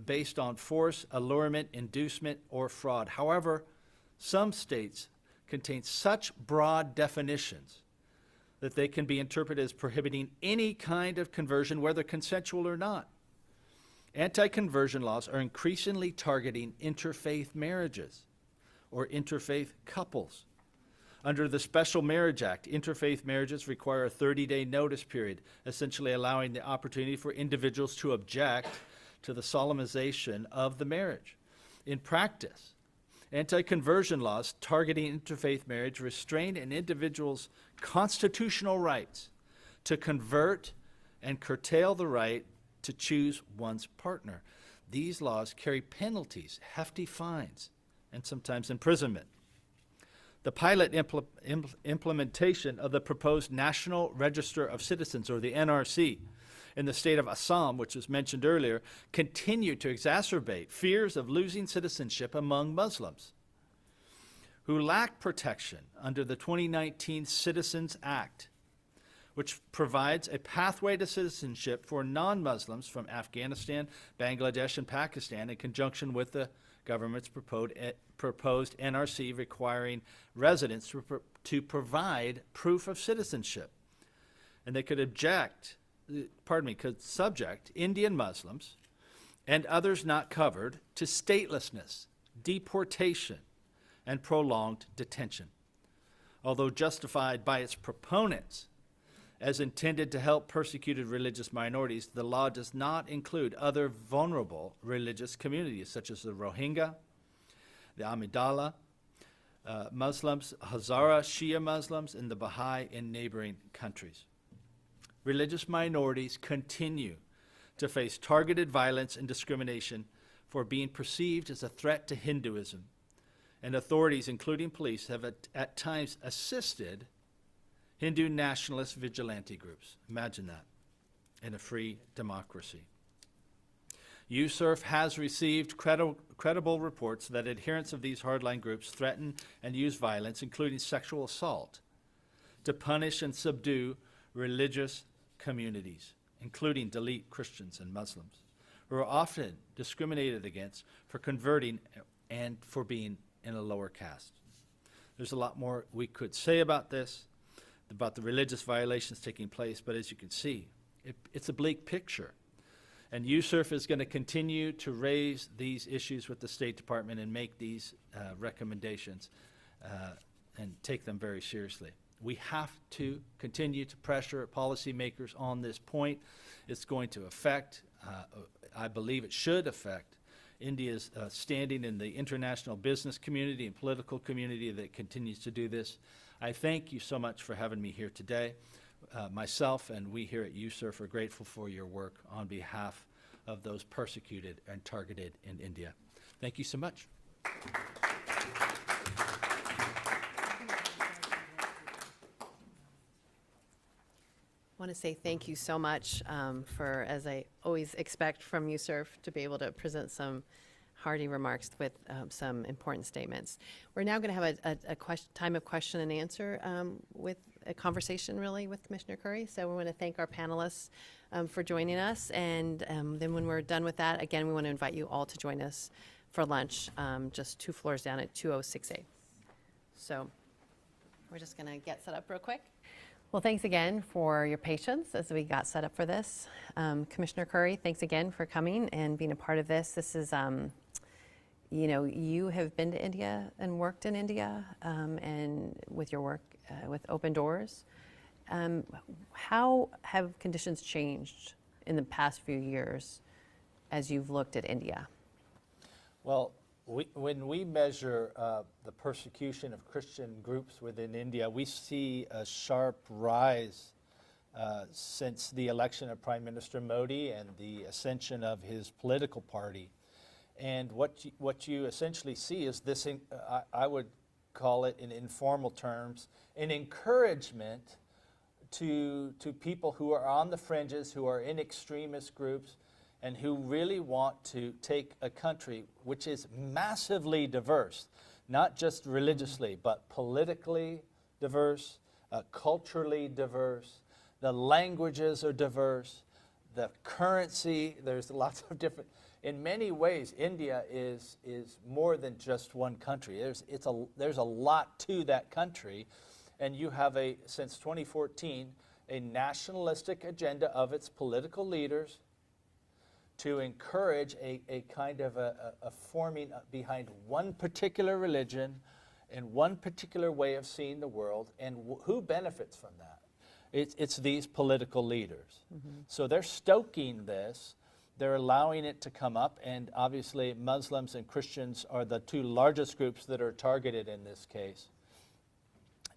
based on force, allurement, inducement, or fraud. However, some states contain such broad definitions that they can be interpreted as prohibiting any kind of conversion, whether consensual or not. Anti-conversion laws are increasingly targeting interfaith marriages or interfaith couples. Under the Special Marriage Act, interfaith marriages require a 30-day notice period, essentially allowing the opportunity for individuals to object to the solemnization of the marriage. In practice, anti-conversion laws targeting interfaith marriage restrain an individual's constitutional rights to convert and curtail the right to choose one's partner. These laws carry penalties, hefty fines, and sometimes imprisonment. The pilot implementation of the proposed National Register of Citizens, or the NRC, in the state of Assam, which was mentioned earlier, continue to exacerbate fears of losing citizenship among Muslims who lack protection under the 2019 Citizens Act, which provides a pathway to citizenship for non-Muslims from Afghanistan, Bangladesh, and Pakistan, in conjunction with the government's proposed NRC requiring residents to provide proof of citizenship. And they could could subject Indian Muslims and others not covered to statelessness, deportation, and prolonged detention. Although justified by its proponents as intended to help persecuted religious minorities, the law does not include other vulnerable religious communities, such as the Rohingya, the Amidala Muslims, Hazara Shia Muslims, and the Baha'i in neighboring countries. Religious minorities continue to face targeted violence and discrimination for being perceived as a threat to Hinduism, and authorities, including police, have at times assisted Hindu nationalist vigilante groups. Imagine that in a free democracy. USCIRF has received credible reports that adherents of these hardline groups threaten and use violence, including sexual assault, to punish and subdue religious communities, including Dalit Christians and Muslims, who are often discriminated against for converting and for being in a lower caste. There's a lot more we could say about this, about the religious violations taking place, but as you can see, it's a bleak picture. And USCIRF is going to continue to raise these issues with the State Department and make these recommendations and take them very seriously. We have to continue to pressure policymakers on this point. It's going to affect, I believe it should affect, India's standing in the international business community and political community that continues to do this. I thank you so much for having me here today. Myself and we here at USCIRF are grateful for your work on behalf of those persecuted and targeted in India. Thank you so much. I want to say thank you so much for, as I always expect from USCIRF, to be able to present some hearty remarks with some important statements. We're now going to have a time of question and answer with a conversation, really, with Commissioner Curry. So we want to thank our panelists for joining us. And then when we're done with that, again, we want to invite you all to join us for lunch, just 2 floors down at 2068. So we're just going to get set up real quick. Well, thanks again for your patience as we got set up for this. Commissioner Curry, thanks again for coming and being a part of this. This is, you know, you have been to India and worked in India and with your work with Open Doors. How have conditions changed in the past few years as you've looked at India? Well, when we measure the persecution of Christian groups within India, we see a sharp rise since the election of Prime Minister Modi and the ascension of his political party. And what you essentially see is this, I would call it in informal terms, an encouragement to people who are on the fringes, who are in extremist groups, and who really want to take a country which is massively diverse, not just religiously, but politically diverse, culturally diverse, the languages are diverse, the currency, there's lots of different, in many ways, India is more than just one country. There's a lot to that country, and you have since 2014, a nationalistic agenda of its political leaders to encourage a kind of a forming behind one particular religion and one particular way of seeing the world, and who benefits from that? It's these political leaders. So they're stoking this, they're allowing it to come up, and obviously Muslims and Christians are the two largest groups that are targeted in this case.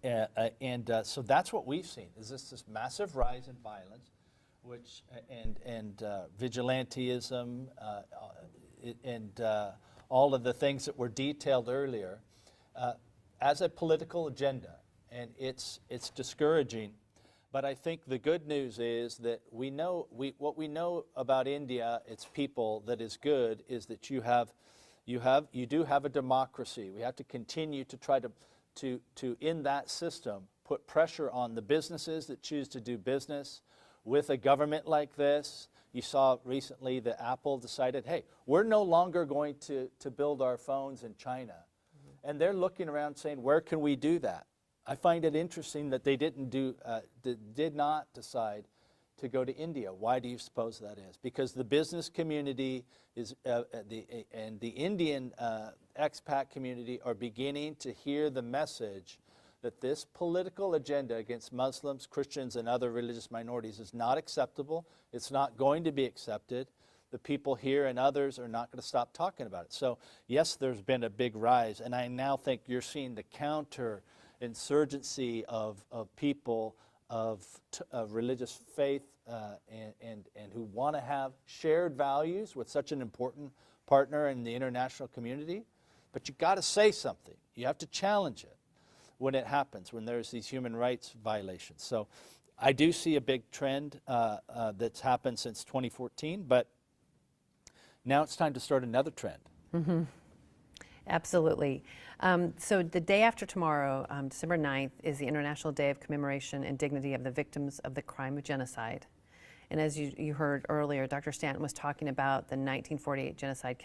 So that's what we've seen, is this massive rise in violence, which and vigilantism and all of the things that were detailed earlier as a political agenda, and it's discouraging. But I think the good news is that what we know about India, its people, that is good, is that you do have a democracy. We have to continue to try to in that system put pressure on the businesses that choose to do business with a government like this. You saw recently that Apple decided, hey, we're no longer going to build our phones in China. And they're looking around saying, where can we do that? I find it interesting that they did not decide to go to India. Why do you suppose that is? Because the business community and the Indian expat community are beginning to hear the message that this political agenda against Muslims, Christians, and other religious minorities is not acceptable. It's not going to be accepted. The people here and others are not going to stop talking about it. So yes, there's been a big rise, and I now think you're seeing the counter-insurgency of people of religious faith and who want to have shared values with such an important partner in the international community. But you've got to say something. You have to challenge it when it happens, when there's these human rights violations. So I do see a big trend that's happened since 2014, but now it's time to start another trend. Absolutely. So the day after tomorrow, December 9th, is the International Day of Commemoration and Dignity of the Victims of the Crime of Genocide. And as you heard earlier, Dr. Stanton was talking about the 1948 Genocide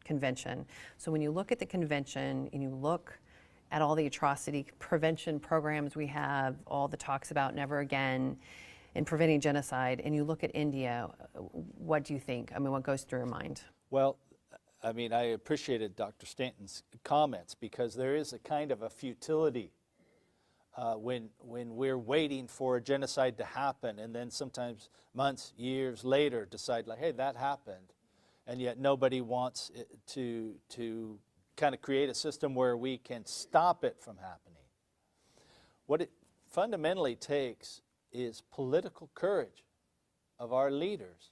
Convention. So when you look at the convention and you look at all the atrocity prevention programs we have, all the talks about never again in preventing genocide, and you look at India, what do you think? I mean, what goes through your mind? Well, I mean, I appreciated Dr. Stanton's comments, because there is a kind of a futility when we're waiting for a genocide to happen, and then sometimes months, years later decide like, hey, that happened, and yet nobody wants to kind of create a system where we can stop it from happening. What it fundamentally takes is political courage of our leaders.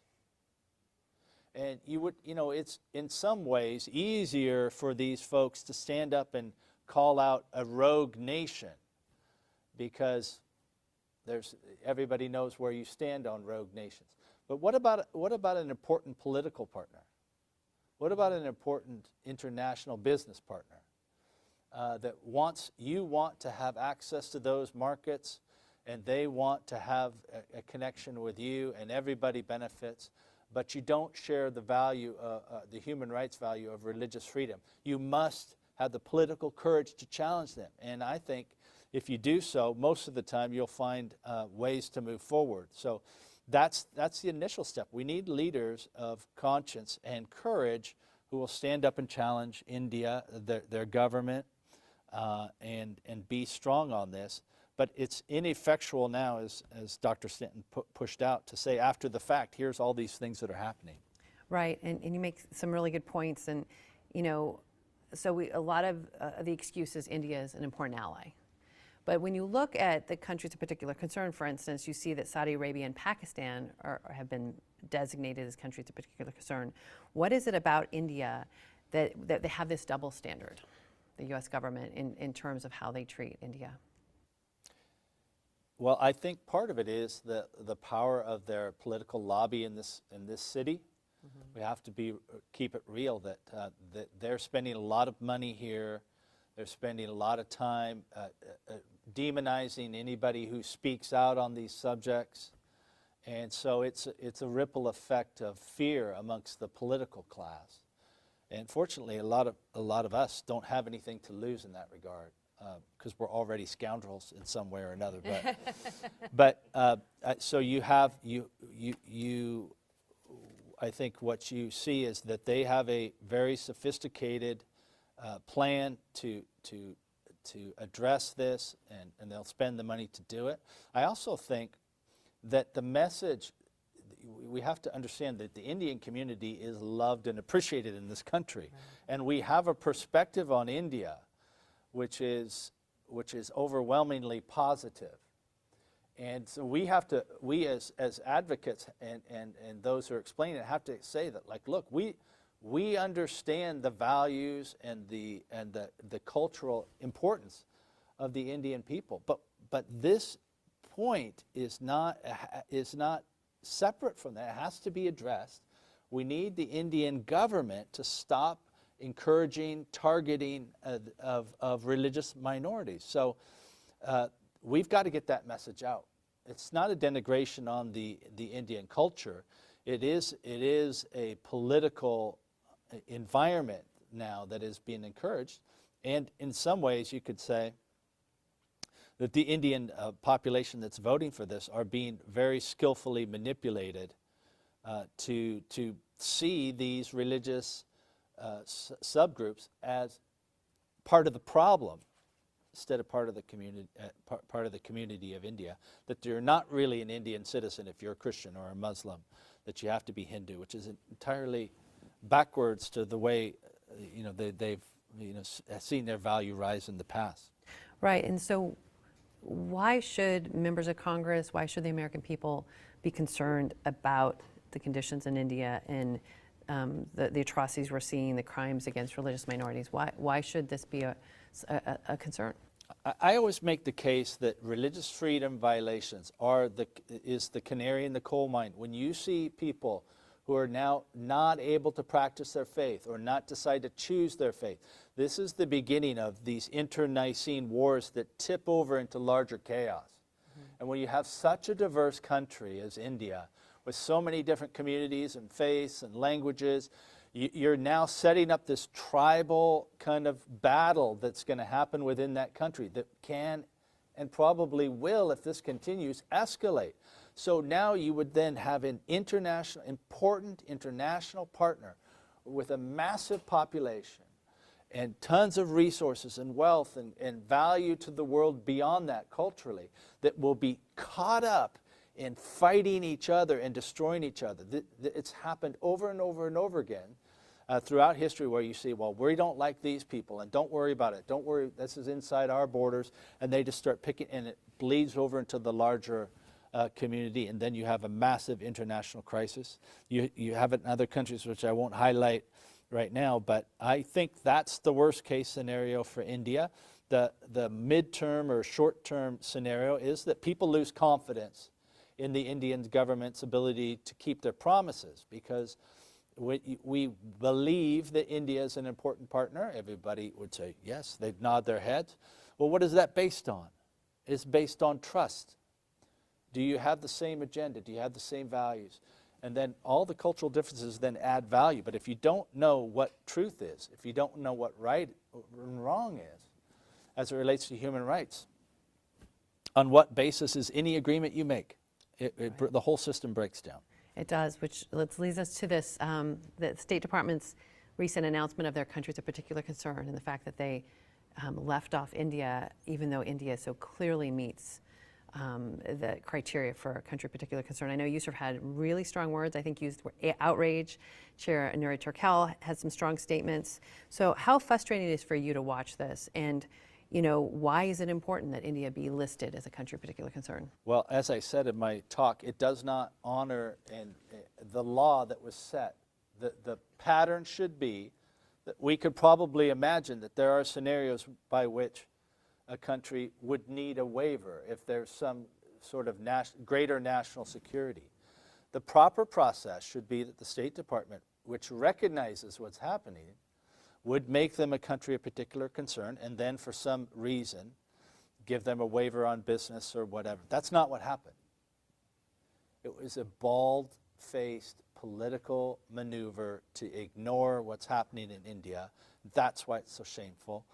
And it's in some ways easier for these folks to stand up and call out a rogue nation, because everybody knows where you stand on rogue nations. But what about an important political partner? What about an important international business partner that you want to have access to those markets, and they want to have a connection with you, and everybody benefits, but you don't share the value, the human rights value of religious freedom? You must have the political courage to challenge them. And I think if you do so, most of the time you'll find ways to move forward. So that's the initial step. We need leaders of conscience and courage who will stand up and challenge India, their government, and be strong on this. But it's ineffectual now, as Dr. Stanton pushed out, to say after the fact, here's all these things that are happening. Right, and you make some really good points. And, so a lot of the excuse is India is an important ally. But when you look at the countries of particular concern, for instance, you see that Saudi Arabia and Pakistan have been designated as countries of particular concern. What is it about India that they have this double standard, the U.S. government, in terms of how they treat India? Well, I think part of it is the power of their political lobby in this city. We have to keep it real that they're spending a lot of money here. They're spending a lot of time demonizing anybody who speaks out on these subjects. And so it's a ripple effect of fear amongst the political class. And fortunately, a lot of us don't have anything to lose in that regard, because we're already scoundrels in some way or another. But so you have I think what you see is that they have a very sophisticated plan to address this, and they'll spend the money to do it. I also think that the message, we have to understand that the Indian community is loved and appreciated in this country. Right. And we have a perspective on India which is overwhelmingly positive. And so we as advocates and those who are explaining it have to say that, like, look, we understand the values and the cultural importance of the Indian people, but this point is not separate from that. It has to be addressed. We need the Indian government to stop encouraging targeting of religious minorities. So we've got to get that message out. It's not a denigration on the Indian culture. It is a political environment now that is being encouraged, and in some ways you could say that the Indian population that's voting for this are being very skillfully manipulated to see these religious subgroups as part of the problem instead of part of the community of India. That you're not really an Indian citizen if you're a Christian or a Muslim. That you have to be Hindu, which is entirely backwards to the way they've seen their value rise in the past. Right, and so why should members of Congress, why should the American people be concerned about the conditions in India and the atrocities we're seeing, the crimes against religious minorities? Why should this be a concern? I always make the case that religious freedom violations is the canary in the coal mine. When you see people who are now not able to practice their faith or not decide to choose their faith, this is the beginning of these internecine wars that tip over into larger chaos. Mm-hmm. And when you have such a diverse country as India, with so many different communities and faiths and languages, you're now setting up this tribal kind of battle that's going to happen within that country that can and probably will, if this continues, escalate. So now you would then have an important international partner with a massive population and tons of resources and wealth and value to the world beyond that culturally, that will be caught up in fighting each other and destroying each other. It's happened over and over and over again throughout history, where you see, well, we don't like these people, and don't worry about it. Don't worry, this is inside our borders, and they just start picking, and it bleeds over into the larger community, and then you have a massive international crisis. You have it in other countries, which I won't highlight right now, but I think that's the worst case scenario for India. The midterm or short-term scenario is that people lose confidence in the Indian government's ability to keep their promises, because we believe that India is an important partner. Everybody would say yes, they'd nod their heads. Well, what is that based on? It's based on trust. Do you have the same agenda? Do you have the same values? And then all the cultural differences then add value. But if you don't know what truth is, if you don't know what right and wrong is, as it relates to human rights, on what basis is any agreement you make? The whole system breaks down. It does, which leads us to this, the State Department's recent announcement of their countries of particular concern, and the fact that they left off India, even though India so clearly meets the criteria for a country of particular concern. I know USCIRF had really strong words. I think used outrage. Chair Nuri Turkel had some strong statements. So how frustrating it is for you to watch this, and why is it important that India be listed as a country of particular concern? Well, as I said in my talk, it does not honor the law that was set. The pattern should be that we could probably imagine that there are scenarios by which a country would need a waiver if there's some sort of greater national security. The proper process should be that the State Department, which recognizes what's happening, would make them a country of particular concern, and then for some reason give them a waiver on business or whatever. That's not what happened. It was a bald-faced political maneuver to ignore what's happening in India. That's why it's so shameful.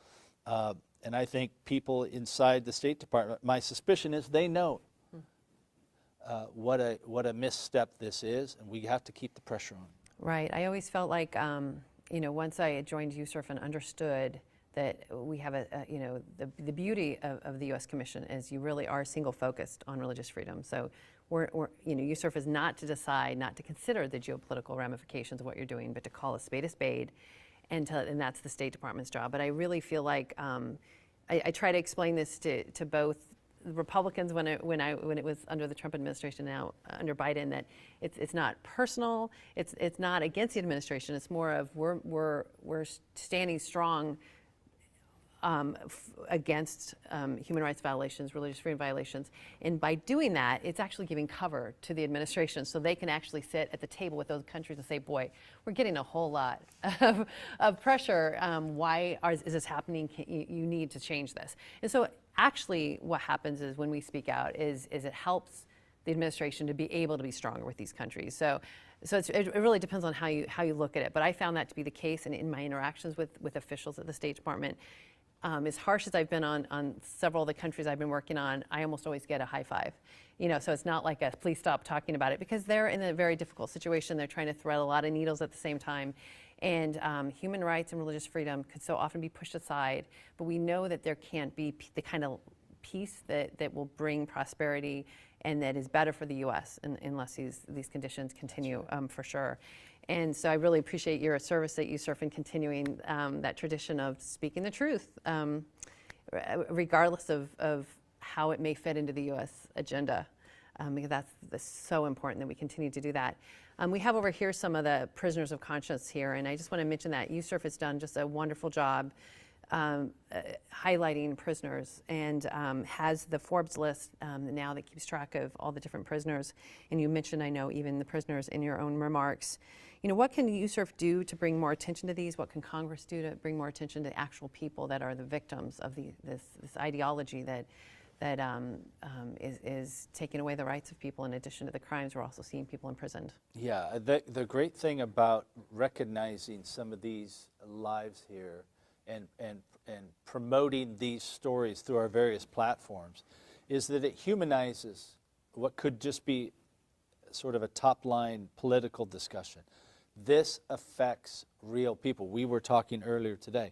And I think people inside the State Department, my suspicion is they know what a misstep this is, and we have to keep the pressure on. Right. I always felt like, once I joined USCIRF and understood that we have the beauty of the U.S. Commission is you really are single focused on religious freedom. So USCIRF is not to decide, not to consider the geopolitical ramifications of what you're doing, but to call a spade, and that's the State Department's job. But I really feel like I try to explain this to both Republicans when it was under the Trump administration, now under Biden, that it's not personal, it's not against the administration. It's more of we're standing strong against human rights violations, religious freedom violations, and by doing that, it's actually giving cover to the administration, so they can actually sit at the table with those countries and say, "Boy, we're getting a whole lot of pressure. Why is this happening? You need to change this." And so, actually, what happens is when we speak out, is it helps the administration to be able to be stronger with these countries. So it really depends on how you look at it. But I found that to be the case, and in my interactions with officials at the State Department. As harsh as I've been on several of the countries I've been working on, I almost always get a high five. So it's not like a please stop talking about it, because they're in a very difficult situation. They're trying to thread a lot of needles at the same time. And human rights and religious freedom could so often be pushed aside, but we know that there can't be the kind of peace that will bring prosperity and that is better for the U.S. Unless these conditions continue, for sure. And so I really appreciate your service at USCIRF in continuing that tradition of speaking the truth, regardless of how it may fit into the U.S. agenda, because that's so important that we continue to do that. We have over here some of the prisoners of conscience here, and I just want to mention that USCIRF has done just a wonderful job highlighting prisoners, and has the Forbes list now that keeps track of all the different prisoners. And you mentioned, I know, even the prisoners in your own remarks. What can USCIRF do to bring more attention to these? What can Congress do to bring more attention to actual people that are the victims of this ideology that is taking away the rights of people? In addition to the crimes, we're also seeing people imprisoned. Yeah, the great thing about recognizing some of these lives here and promoting these stories through our various platforms is that it humanizes what could just be sort of a top-line political discussion. This affects real people. We were talking earlier today.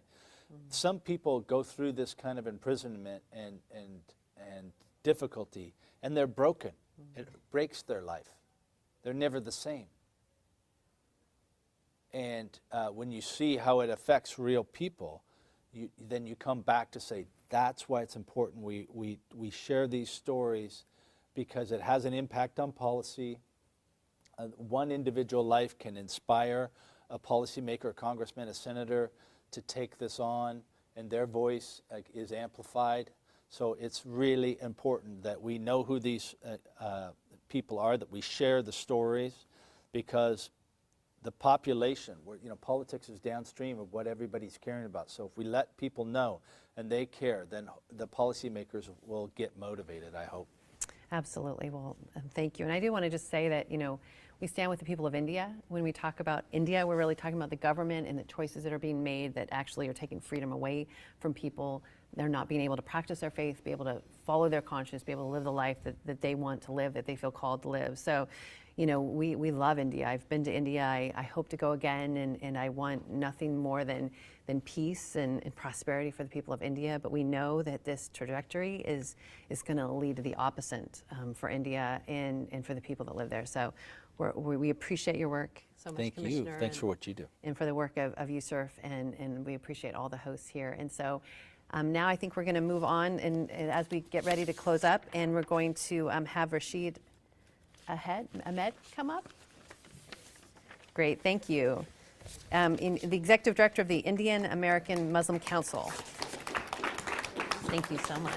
Some people go through this kind of imprisonment and difficulty, and they're broken. It breaks their life. They're never the same. And when you see how it affects real people, then you come back to say, that's why it's important we share these stories, because it has an impact on policy. One individual life can inspire a policymaker, a congressman, a senator to take this on, and their voice is amplified. So it's really important that we know who these people are, that we share the stories, because the population, politics is downstream of what everybody's caring about. So if we let people know and they care, then the policymakers will get motivated, I hope. Absolutely. Well, thank you. And I do want to just say that, we stand with the people of India. When we talk about India, we're really talking about the government and the choices that are being made that actually are taking freedom away from people. They're not being able to practice their faith, be able to follow their conscience, be able to live the life that they want to live, that they feel called to live. So, we love India. I've been to India. I hope to go again, and I want nothing more than peace and prosperity for the people of India. But we know that this trajectory is going to lead to the opposite for India and for the people that live there. So we appreciate your work so much, Thank Commissioner. you. Thanks for what you do. And for the work of USCIRF, and we appreciate all the hosts here. And so now I think we're going to move on, and as we get ready to close up, and we're going to have Rashid Ahmed come up. Great, thank you. The Executive Director of the Indian American Muslim Council. Thank you so much.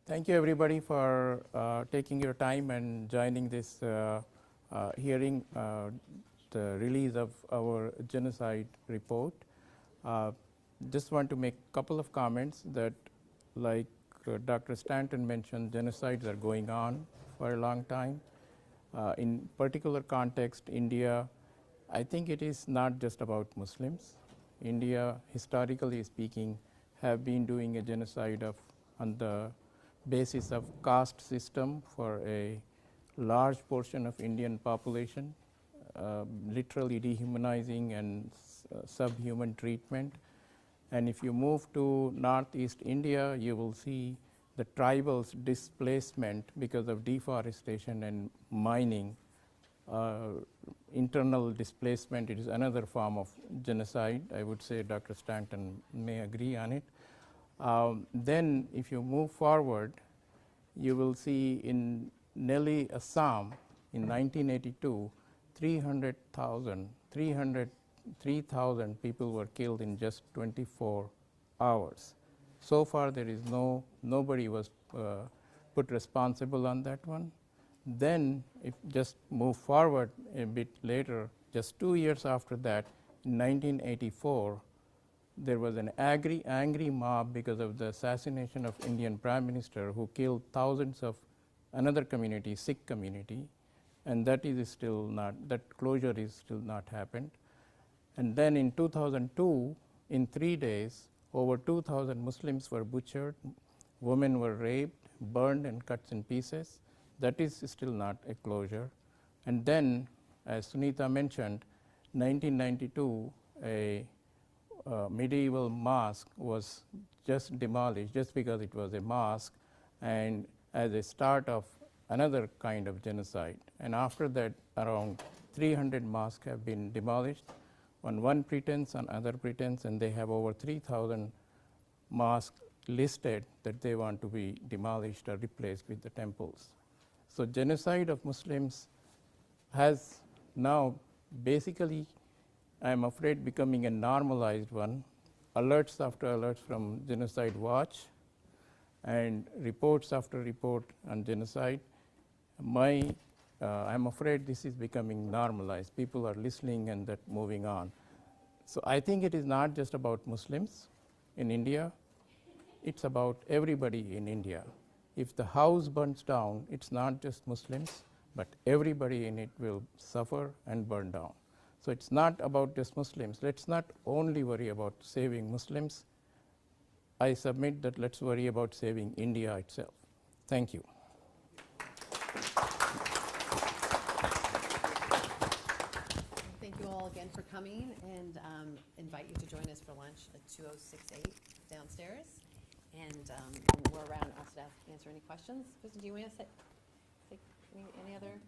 Thank you, everybody, for taking your time and joining this hearing, the release of our genocide report. Just want to make a couple of comments that, like Dr. Stanton mentioned, genocides are going on for a long time. In particular context, India, I think it is not just about Muslims. India, historically speaking, have been doing a genocide on the basis of caste system for a large portion of Indian population, literally dehumanizing and subhuman treatment. And if you move to northeast India, you will see the tribals' displacement because of deforestation and mining. Internal displacement, it is another form of genocide. I would say Dr. Stanton may agree on it. Then if you move forward, you will see in Nellie, Assam, in 1982, 3,000 people were killed in just 24 hours. So far, there is nobody was put responsible on that one. Then, if just move forward a bit later, just 2 years after that, in 1984, there was an angry mob because of the assassination of Indian Prime Minister, who killed thousands of another community, Sikh community, and that closure is still not happened. And then in 2002, in 3 days, over 2,000 Muslims were butchered, women were raped, burned and cut in pieces. That is still not a closure. And then, as Sunita mentioned, 1992, a medieval mosque was just demolished just because it was a mosque, and as a start of another kind of genocide. And after that, around 300 mosques have been demolished on one pretense, on other pretense, and they have over 3,000 mosques listed that they want to be demolished or replaced with the temples. So genocide of Muslims has now basically, I'm afraid, becoming a normalized one. Alerts after alerts from Genocide Watch and reports after report on genocide. I'm afraid this is becoming normalized. People are listening and that moving on. So I think it is not just about Muslims in India. It's about everybody in India. If the house burns down, it's not just Muslims, but everybody in it will suffer and burn down. So it's not about just Muslims. Let's not only worry about saving Muslims. I submit that let's worry about saving India itself. Thank you. Thank you all again for coming, and invite you to join us for lunch at 2068 downstairs. And we're around also to answer any questions. Kristen, do you want to take any other?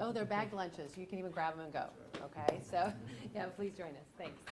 Oh, they're bagged lunches. You can even grab them and go. Okay, so yeah, please join us. Thanks.